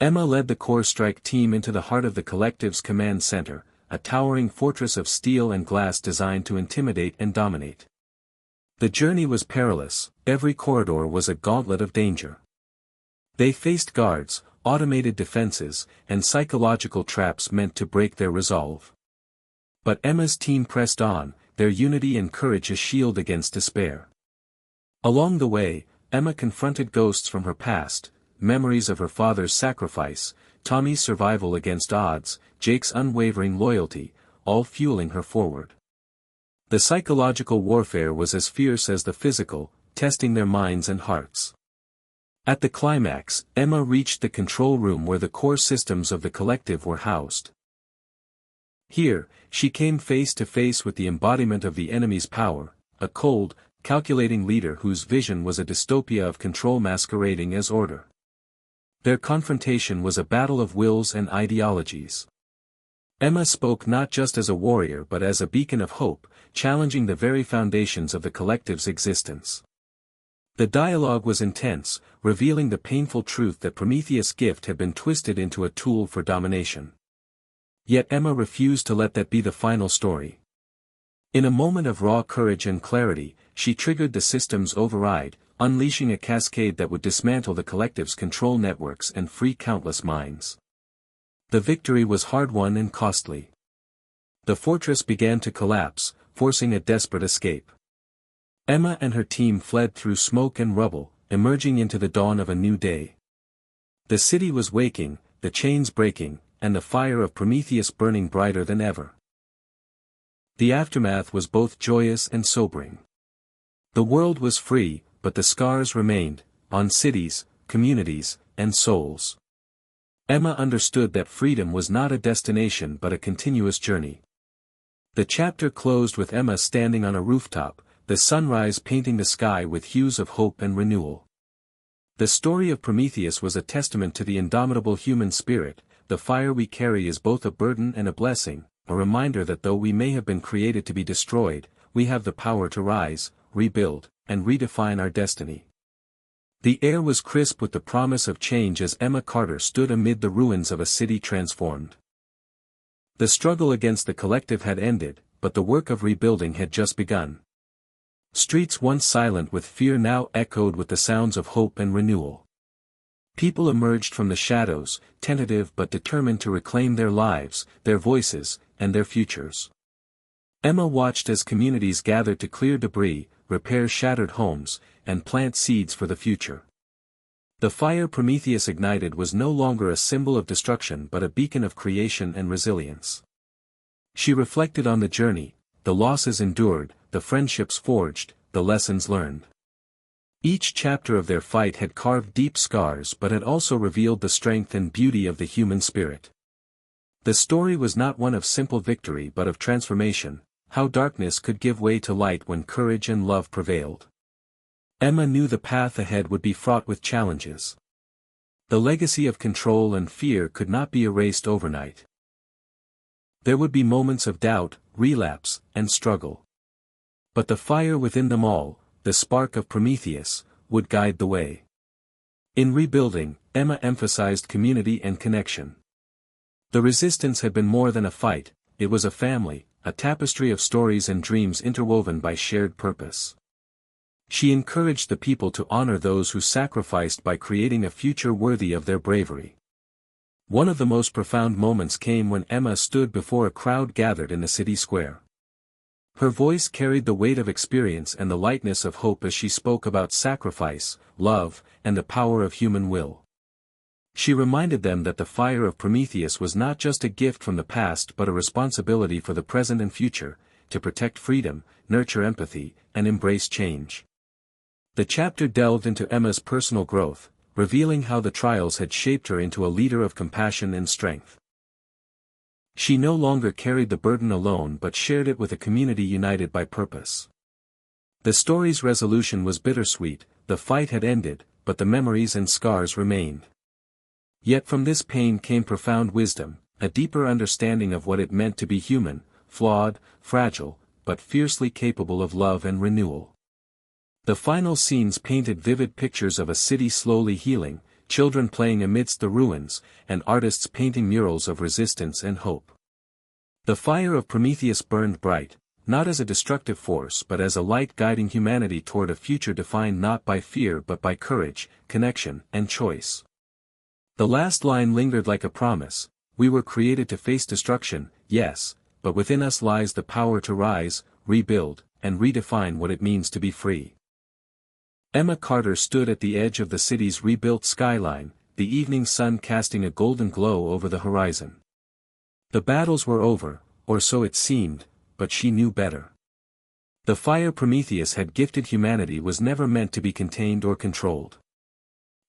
Emma led the core strike team into the heart of the collective's command center, a towering fortress of steel and glass designed to intimidate and dominate. The journey was perilous, every corridor was a gauntlet of danger. They faced guards, automated defenses, and psychological traps meant to break their resolve. But Emma's team pressed on, their unity and courage a shield against despair. Along the way, Emma confronted ghosts from her past, memories of her father's sacrifice, Tommy's survival against odds, Jake's unwavering loyalty, all fueling her forward. The psychological warfare was as fierce as the physical, testing their minds and hearts. At the climax, Emma reached the control room where the core systems of the collective were housed. Here, she came face to face with the embodiment of the enemy's power, a cold, calculating leader whose vision was a dystopia of control masquerading as order. Their confrontation was a battle of wills and ideologies. Emma spoke not just as a warrior but as a beacon of hope, challenging the very foundations of the collective's existence. The dialogue was intense, revealing the painful truth that Prometheus' gift had been twisted into a tool for domination. Yet Emma refused to let that be the final story. In a moment of raw courage and clarity, she triggered the system's override, unleashing a cascade that would dismantle the collective's control networks and free countless minds. The victory was hard-won and costly. The fortress began to collapse, forcing a desperate escape. Emma and her team fled through smoke and rubble, emerging into the dawn of a new day. The city was waking, the chains breaking, and the fire of Prometheus burning brighter than ever. The aftermath was both joyous and sobering. The world was free, but the scars remained, on cities, communities, and souls. Emma understood that freedom was not a destination but a continuous journey. The chapter closed with Emma standing on a rooftop, the sunrise painting the sky with hues of hope and renewal. The story of Prometheus was a testament to the indomitable human spirit. The fire we carry is both a burden and a blessing, a reminder that though we may have been created to be destroyed, we have the power to rise, rebuild, and redefine our destiny. The air was crisp with the promise of change as Emma Carter stood amid the ruins of a city transformed. The struggle against the collective had ended, but the work of rebuilding had just begun. Streets once silent with fear now echoed with the sounds of hope and renewal. People emerged from the shadows, tentative but determined to reclaim their lives, their voices, and their futures. Emma watched as communities gathered to clear debris, repair shattered homes, and plant seeds for the future. The fire Prometheus ignited was no longer a symbol of destruction but a beacon of creation and resilience. She reflected on the journey, the losses endured, the friendships forged, the lessons learned. Each chapter of their fight had carved deep scars but had also revealed the strength and beauty of the human spirit. The story was not one of simple victory but of transformation, how darkness could give way to light when courage and love prevailed. Emma knew the path ahead would be fraught with challenges. The legacy of control and fear could not be erased overnight. There would be moments of doubt, relapse, and struggle. But the fire within them all, the spark of Prometheus, would guide the way. In rebuilding, Emma emphasized community and connection. The resistance had been more than a fight, it was a family, a tapestry of stories and dreams interwoven by shared purpose. She encouraged the people to honor those who sacrificed by creating a future worthy of their bravery. One of the most profound moments came when Emma stood before a crowd gathered in the city square. Her voice carried the weight of experience and the lightness of hope as she spoke about sacrifice, love, and the power of human will. She reminded them that the fire of Prometheus was not just a gift from the past but a responsibility for the present and future, to protect freedom, nurture empathy, and embrace change. The chapter delved into Emma's personal growth, revealing how the trials had shaped her into a leader of compassion and strength. She no longer carried the burden alone but shared it with a community united by purpose. The story's resolution was bittersweet, the fight had ended, but the memories and scars remained. Yet from this pain came profound wisdom, a deeper understanding of what it meant to be human, flawed, fragile, but fiercely capable of love and renewal. The final scenes painted vivid pictures of a city slowly healing, children playing amidst the ruins, and artists painting murals of resistance and hope. The fire of Prometheus burned bright, not as a destructive force but as a light guiding humanity toward a future defined not by fear but by courage, connection, and choice. The last line lingered like a promise: we were created to face destruction, yes, but within us lies the power to rise, rebuild, and redefine what it means to be free. Emma Carter stood at the edge of the city's rebuilt skyline, the evening sun casting a golden glow over the horizon. The battles were over, or so it seemed, but she knew better. The fire Prometheus had gifted humanity was never meant to be contained or controlled.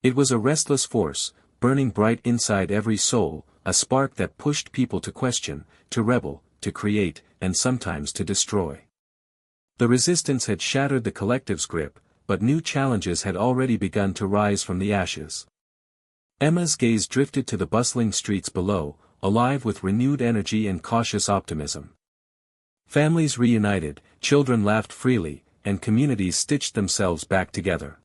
It was a restless force, burning bright inside every soul, a spark that pushed people to question, to rebel, to create, and sometimes to destroy. The resistance had shattered the collective's grip, but new challenges had already begun to rise from the ashes. Emma's gaze drifted to the bustling streets below, alive with renewed energy and cautious optimism. Families reunited, children laughed freely, and communities stitched themselves back together.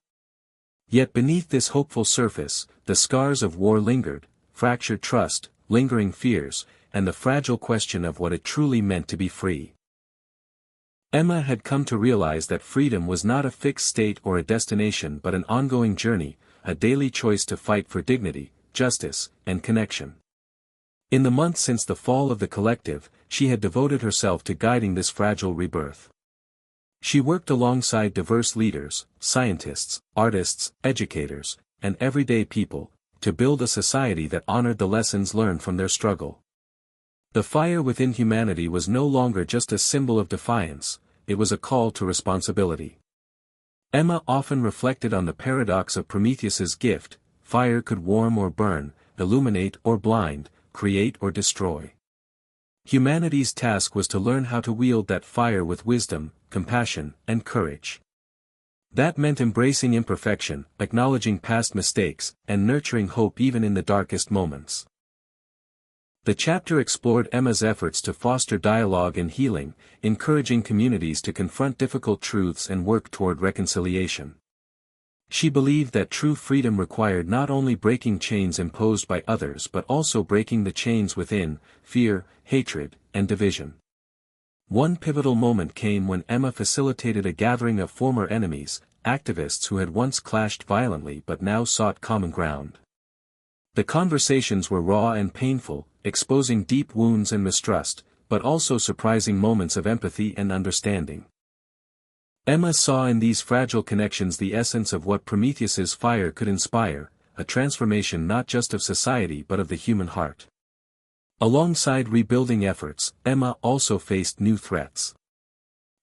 Yet beneath this hopeful surface, the scars of war lingered, fractured trust, lingering fears, and the fragile question of what it truly meant to be free. Emma had come to realize that freedom was not a fixed state or a destination but an ongoing journey, a daily choice to fight for dignity, justice, and connection. In the months since the fall of the collective, she had devoted herself to guiding this fragile rebirth. She worked alongside diverse leaders, scientists, artists, educators, and everyday people, to build a society that honored the lessons learned from their struggle. The fire within humanity was no longer just a symbol of defiance, it was a call to responsibility. Emma often reflected on the paradox of Prometheus's gift: fire could warm or burn, illuminate or blind, create or destroy. Humanity's task was to learn how to wield that fire with wisdom, compassion, and courage. That meant embracing imperfection, acknowledging past mistakes, and nurturing hope even in the darkest moments. The chapter explored Emma's efforts to foster dialogue and healing, encouraging communities to confront difficult truths and work toward reconciliation. She believed that true freedom required not only breaking chains imposed by others but also breaking the chains within: fear, hatred, and division. One pivotal moment came when Emma facilitated a gathering of former enemies, activists who had once clashed violently but now sought common ground. The conversations were raw and painful, exposing deep wounds and mistrust, but also surprising moments of empathy and understanding. Emma saw in these fragile connections the essence of what Prometheus's fire could inspire, a transformation not just of society but of the human heart. Alongside rebuilding efforts, Emma also faced new threats.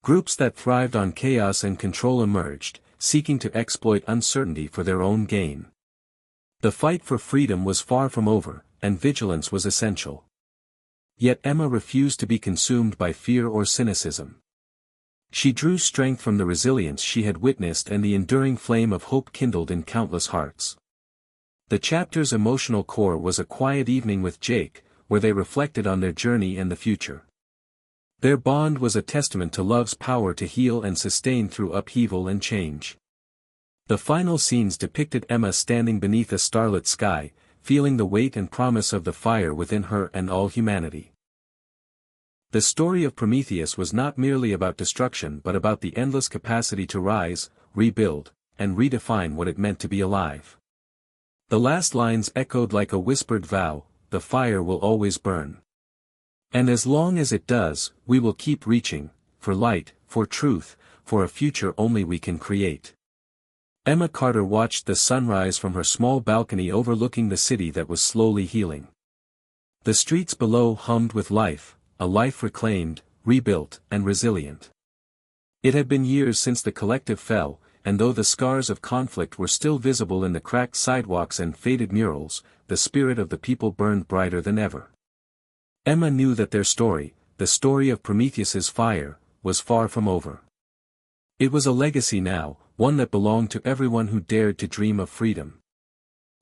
Groups that thrived on chaos and control emerged, seeking to exploit uncertainty for their own gain. The fight for freedom was far from over, and vigilance was essential. Yet Emma refused to be consumed by fear or cynicism. She drew strength from the resilience she had witnessed and the enduring flame of hope kindled in countless hearts. The chapter's emotional core was a quiet evening with Jake, where they reflected on their journey and the future. Their bond was a testament to love's power to heal and sustain through upheaval and change. The final scenes depicted Emma standing beneath a starlit sky, feeling the weight and promise of the fire within her and all humanity. The story of Prometheus was not merely about destruction but about the endless capacity to rise, rebuild, and redefine what it meant to be alive. The last lines echoed like a whispered vow, "The fire will always burn. And as long as it does, we will keep reaching, for light, for truth, for a future only we can create." Emma Carter watched the sunrise from her small balcony overlooking the city that was slowly healing. The streets below hummed with life, a life reclaimed, rebuilt, and resilient. It had been years since the collective fell, and though the scars of conflict were still visible in the cracked sidewalks and faded murals, the spirit of the people burned brighter than ever. Emma knew that their story, the story of Prometheus's fire, was far from over. It was a legacy now, one that belonged to everyone who dared to dream of freedom.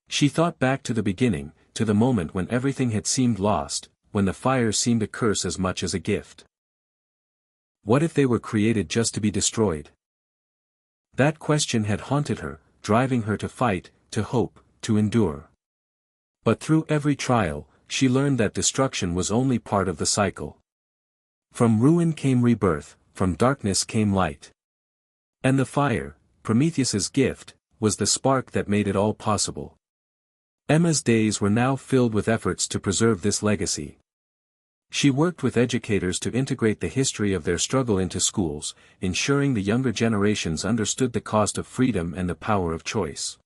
She thought back to the beginning, to the moment when everything had seemed lost, when the fire seemed a curse as much as a gift. What if they were created just to be destroyed? That question had haunted her, driving her to fight, to hope, to endure. But through every trial, she learned that destruction was only part of the cycle. From ruin came rebirth, from darkness came light. And the fire, Prometheus's gift, was the spark that made it all possible. Emma's days were now filled with efforts to preserve this legacy. She worked with educators to integrate the history of their struggle into schools, ensuring the younger generations understood the cost of freedom and the power of choice.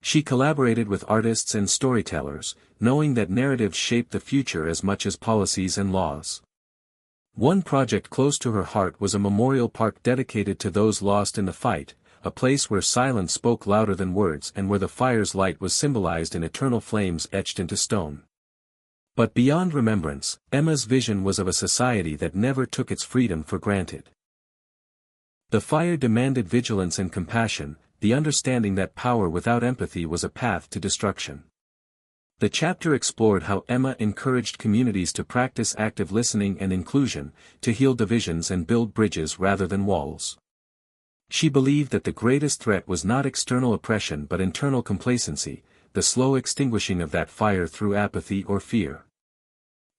She collaborated with artists and storytellers, knowing that narratives shape the future as much as policies and laws. One project close to her heart was a memorial park dedicated to those lost in the fight, a place where silence spoke louder than words and where the fire's light was symbolized in eternal flames etched into stone. But beyond remembrance, Emma's vision was of a society that never took its freedom for granted. The fire demanded vigilance and compassion, the understanding that power without empathy was a path to destruction. The chapter explored how Emma encouraged communities to practice active listening and inclusion, to heal divisions and build bridges rather than walls. She believed that the greatest threat was not external oppression but internal complacency, the slow extinguishing of that fire through apathy or fear.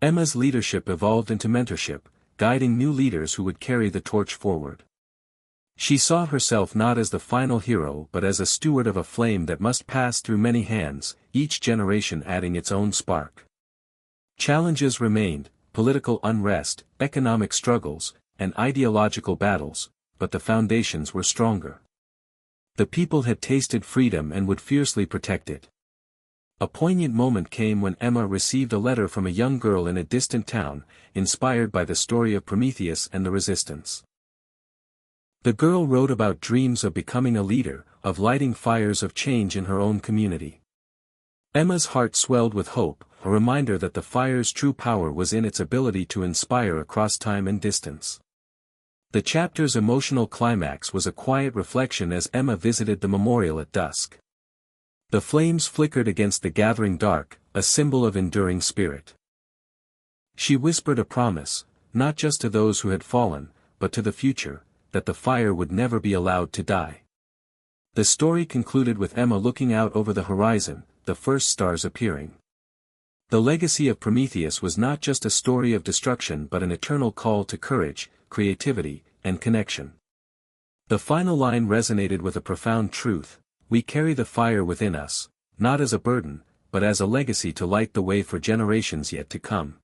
Emma's leadership evolved into mentorship, guiding new leaders who would carry the torch forward. She saw herself not as the final hero but as a steward of a flame that must pass through many hands, each generation adding its own spark. Challenges remained, political unrest, economic struggles, and ideological battles, but the foundations were stronger. The people had tasted freedom and would fiercely protect it. A poignant moment came when Emma received a letter from a young girl in a distant town, inspired by the story of Prometheus and the resistance. The girl wrote about dreams of becoming a leader, of lighting fires of change in her own community. Emma's heart swelled with hope, a reminder that the fire's true power was in its ability to inspire across time and distance. The chapter's emotional climax was a quiet reflection as Emma visited the memorial at dusk. The flames flickered against the gathering dark, a symbol of enduring spirit. She whispered a promise, not just to those who had fallen, but to the future, that the fire would never be allowed to die. The story concluded with Emma looking out over the horizon, the first stars appearing. The legacy of Prometheus was not just a story of destruction but an eternal call to courage, creativity, and connection. The final line resonated with a profound truth: we carry the fire within us, not as a burden, but as a legacy to light the way for generations yet to come.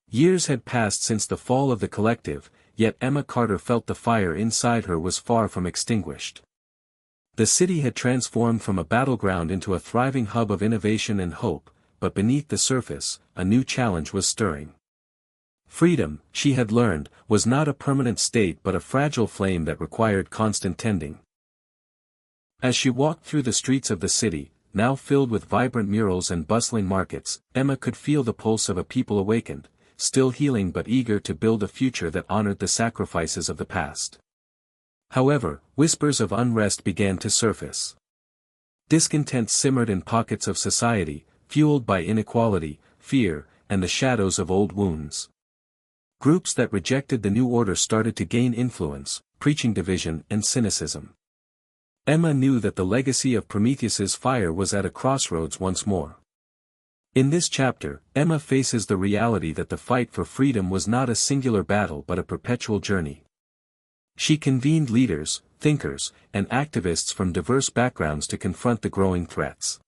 Years had passed since the fall of the collective, yet Emma Carter felt the fire inside her was far from extinguished. The city had transformed from a battleground into a thriving hub of innovation and hope, but beneath the surface, a new challenge was stirring. Freedom, she had learned, was not a permanent state but a fragile flame that required constant tending. As she walked through the streets of the city, now filled with vibrant murals and bustling markets, Emma could feel the pulse of a people awakened, still healing but eager to build a future that honored the sacrifices of the past. However, whispers of unrest began to surface. Discontent simmered in pockets of society, fueled by inequality, fear, and the shadows of old wounds. Groups that rejected the new order started to gain influence, preaching division and cynicism. Emma knew that the legacy of Prometheus's fire was at a crossroads once more. In this chapter, Emma faces the reality that the fight for freedom was not a singular battle but a perpetual journey. She convened leaders, thinkers, and activists from diverse backgrounds to confront the growing threats.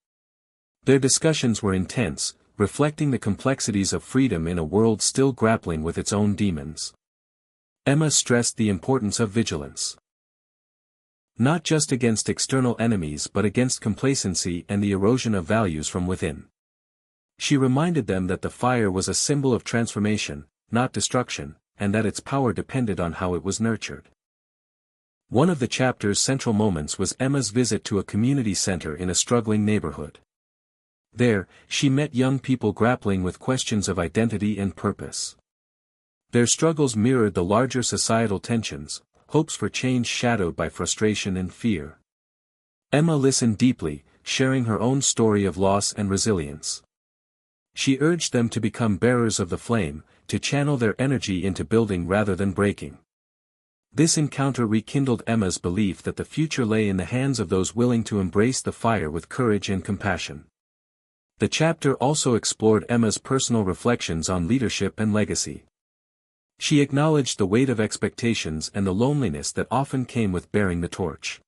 Their discussions were intense, reflecting the complexities of freedom in a world still grappling with its own demons. Emma stressed the importance of vigilance. Not just against external enemies but against complacency and the erosion of values from within. She reminded them that the fire was a symbol of transformation, not destruction, and that its power depended on how it was nurtured. One of the chapter's central moments was Emma's visit to a community center in a struggling neighborhood. There, she met young people grappling with questions of identity and purpose. Their struggles mirrored the larger societal tensions, hopes for change shadowed by frustration and fear. Emma listened deeply, sharing her own story of loss and resilience. She urged them to become bearers of the flame, to channel their energy into building rather than breaking. This encounter rekindled Emma's belief that the future lay in the hands of those willing to embrace the fire with courage and compassion. The chapter also explored Emma's personal reflections on leadership and legacy. She acknowledged the weight of expectations and the loneliness that often came with bearing the torch.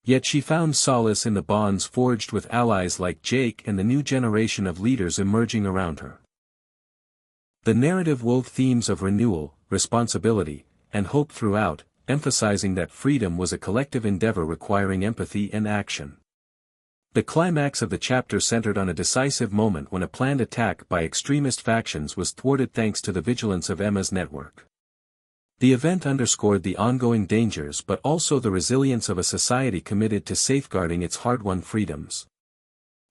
Yet she found solace in the bonds forged with allies like Jake and the new generation of leaders emerging around her. The narrative wove themes of renewal, responsibility, and hope throughout, emphasizing that freedom was a collective endeavor requiring empathy and action. The climax of the chapter centered on a decisive moment when a planned attack by extremist factions was thwarted thanks to the vigilance of Emma's network. The event underscored the ongoing dangers but also the resilience of a society committed to safeguarding its hard-won freedoms.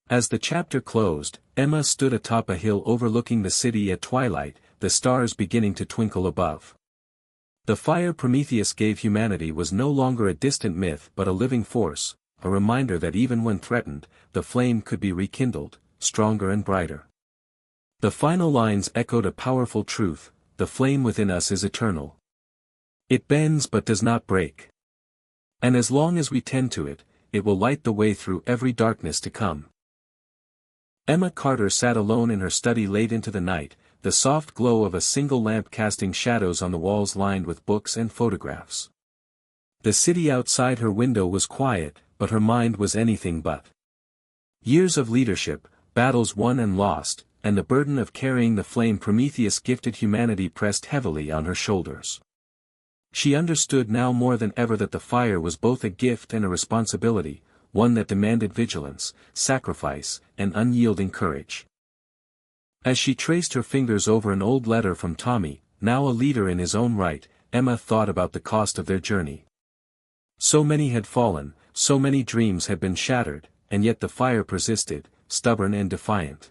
As the chapter closed, Emma stood atop a hill overlooking the city at twilight, the stars beginning to twinkle above. The fire Prometheus gave humanity was no longer a distant myth but a living force, a reminder that even when threatened, the flame could be rekindled, stronger and brighter. The final lines echoed a powerful truth: the flame within us is eternal. It bends but does not break. And as long as we tend to it, it will light the way through every darkness to come. Emma Carter sat alone in her study late into the night, the soft glow of a single lamp casting shadows on the walls lined with books and photographs. The city outside her window was quiet, but her mind was anything but. Years of leadership, battles won and lost, and the burden of carrying the flame Prometheus gifted humanity pressed heavily on her shoulders. She understood now more than ever that the fire was both a gift and a responsibility, one that demanded vigilance, sacrifice, and unyielding courage. As she traced her fingers over an old letter from Tommy, now a leader in his own right, Emma thought about the cost of their journey. So many had fallen, so many dreams had been shattered, and yet the fire persisted, stubborn and defiant.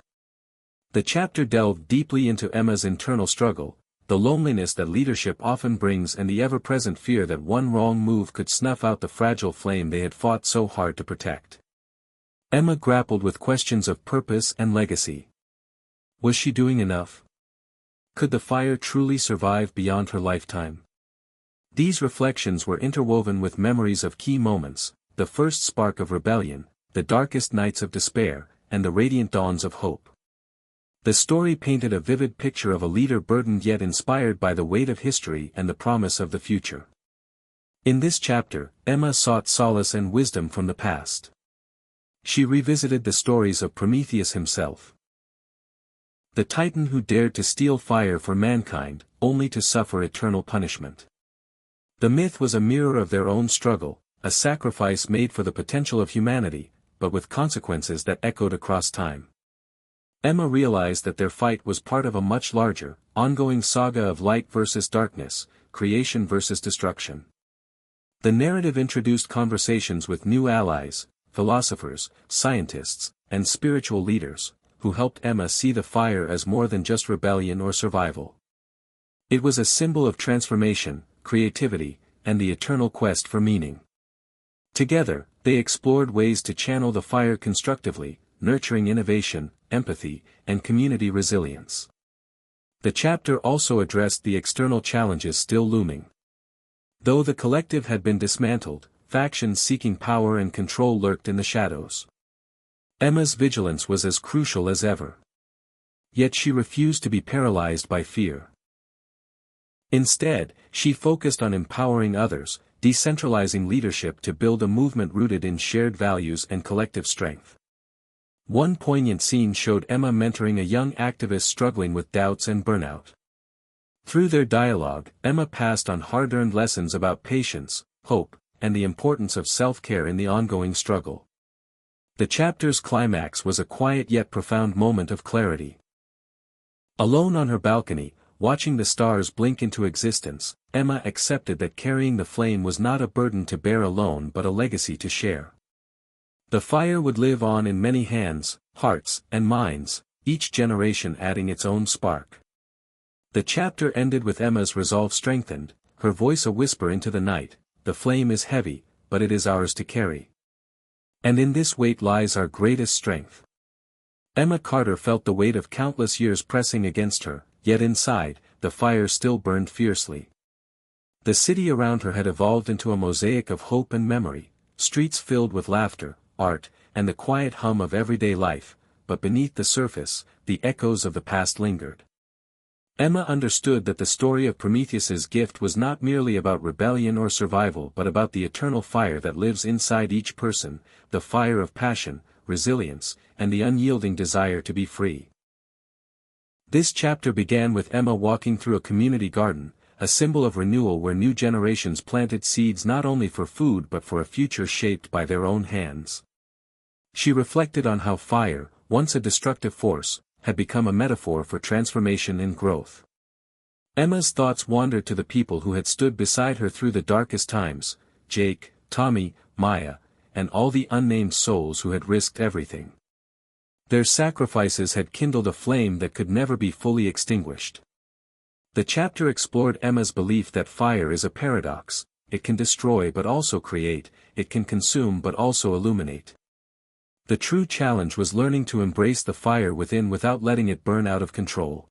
The chapter delved deeply into Emma's internal struggle, the loneliness that leadership often brings and the ever-present fear that one wrong move could snuff out the fragile flame they had fought so hard to protect. Emma grappled with questions of purpose and legacy. Was she doing enough? Could the fire truly survive beyond her lifetime? These reflections were interwoven with memories of key moments, the first spark of rebellion, the darkest nights of despair, and the radiant dawns of hope. The story painted a vivid picture of a leader burdened yet inspired by the weight of history and the promise of the future. In this chapter, Emma sought solace and wisdom from the past. She revisited the stories of Prometheus himself, the titan who dared to steal fire for mankind, only to suffer eternal punishment. The myth was a mirror of their own struggle, a sacrifice made for the potential of humanity, but with consequences that echoed across time. Emma realized that their fight was part of a much larger, ongoing saga of light versus darkness, creation versus destruction. The narrative introduced conversations with new allies, philosophers, scientists, and spiritual leaders, who helped Emma see the fire as more than just rebellion or survival. It was a symbol of transformation, creativity, and the eternal quest for meaning. Together, they explored ways to channel the fire constructively, nurturing innovation, empathy, and community resilience. The chapter also addressed the external challenges still looming. Though the collective had been dismantled, factions seeking power and control lurked in the shadows. Emma's vigilance was as crucial as ever. Yet she refused to be paralyzed by fear. Instead, she focused on empowering others, decentralizing leadership to build a movement rooted in shared values and collective strength. One poignant scene showed Emma mentoring a young activist struggling with doubts and burnout. Through their dialogue, Emma passed on hard-earned lessons about patience, hope, and the importance of self-care in the ongoing struggle. The chapter's climax was a quiet yet profound moment of clarity. Alone on her balcony, watching the stars blink into existence, Emma accepted that carrying the flame was not a burden to bear alone but a legacy to share. The fire would live on in many hands, hearts, and minds, each generation adding its own spark. The chapter ended with Emma's resolve strengthened, her voice a whisper into the night, "The flame is heavy, but it is ours to carry. And in this weight lies our greatest strength." Emma Carter felt the weight of countless years pressing against her, yet inside, the fire still burned fiercely. The city around her had evolved into a mosaic of hope and memory, streets filled with laughter, art, and the quiet hum of everyday life, but beneath the surface, the echoes of the past lingered. Emma understood that the story of Prometheus's gift was not merely about rebellion or survival but about the eternal fire that lives inside each person, the fire of passion, resilience, and the unyielding desire to be free. This chapter began with Emma walking through a community garden, a symbol of renewal where new generations planted seeds not only for food but for a future shaped by their own hands. She reflected on how fire, once a destructive force, had become a metaphor for transformation and growth. Emma's thoughts wandered to the people who had stood beside her through the darkest times, Jake, Tommy, Maya, and all the unnamed souls who had risked everything. Their sacrifices had kindled a flame that could never be fully extinguished. The chapter explored Emma's belief that fire is a paradox: it can destroy but also create, it can consume but also illuminate. The true challenge was learning to embrace the fire within without letting it burn out of control.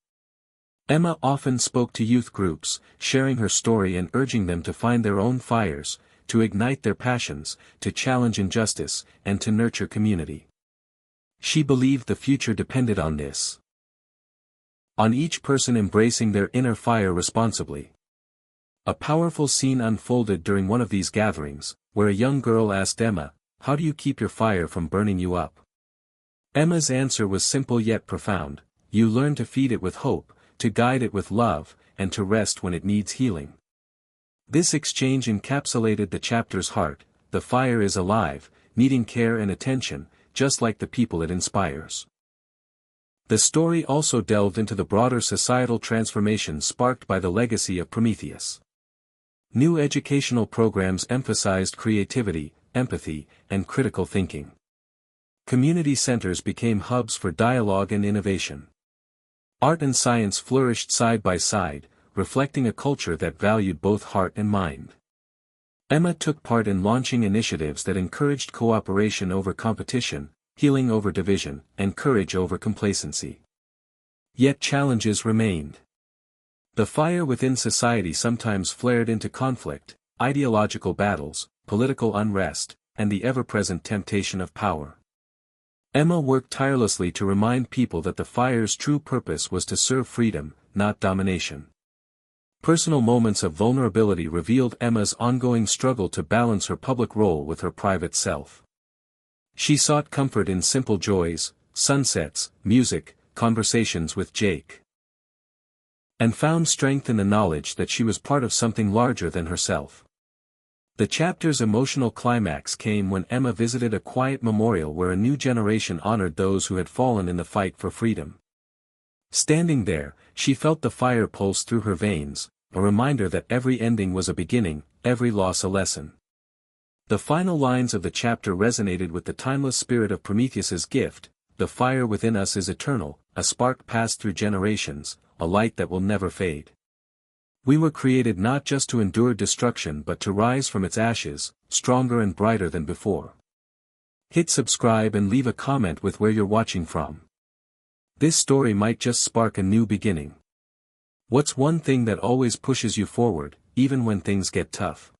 Emma often spoke to youth groups, sharing her story and urging them to find their own fires, to ignite their passions, to challenge injustice, and to nurture community. She believed the future depended on this. On each person embracing their inner fire responsibly. A powerful scene unfolded during one of these gatherings, where a young girl asked Emma, "How do you keep your fire from burning you up?" Emma's answer was simple yet profound: "You learn to feed it with hope, to guide it with love, and to rest when it needs healing." This exchange encapsulated the chapter's heart: the fire is alive, needing care and attention, just like the people it inspires. The story also delved into the broader societal transformation sparked by the legacy of Prometheus. New educational programs emphasized creativity, empathy, and critical thinking. Community centers became hubs for dialogue and innovation. Art and science flourished side by side, reflecting a culture that valued both heart and mind. Emma took part in launching initiatives that encouraged cooperation over competition, healing over division, and courage over complacency. Yet challenges remained. The fire within society sometimes flared into conflict, ideological battles, political unrest, and the ever-present temptation of power. Emma worked tirelessly to remind people that the fire's true purpose was to serve freedom, not domination. Personal moments of vulnerability revealed Emma's ongoing struggle to balance her public role with her private self. She sought comfort in simple joys, sunsets, music, conversations with Jake, and found strength in the knowledge that she was part of something larger than herself. The chapter's emotional climax came when Emma visited a quiet memorial where a new generation honored those who had fallen in the fight for freedom. Standing there, she felt the fire pulse through her veins, a reminder that every ending was a beginning, every loss a lesson. The final lines of the chapter resonated with the timeless spirit of Prometheus's gift: the fire within us is eternal, a spark passed through generations, a light that will never fade. We were created not just to endure destruction but to rise from its ashes, stronger and brighter than before. Hit subscribe and leave a comment with where you're watching from. This story might just spark a new beginning. What's one thing that always pushes you forward, even when things get tough?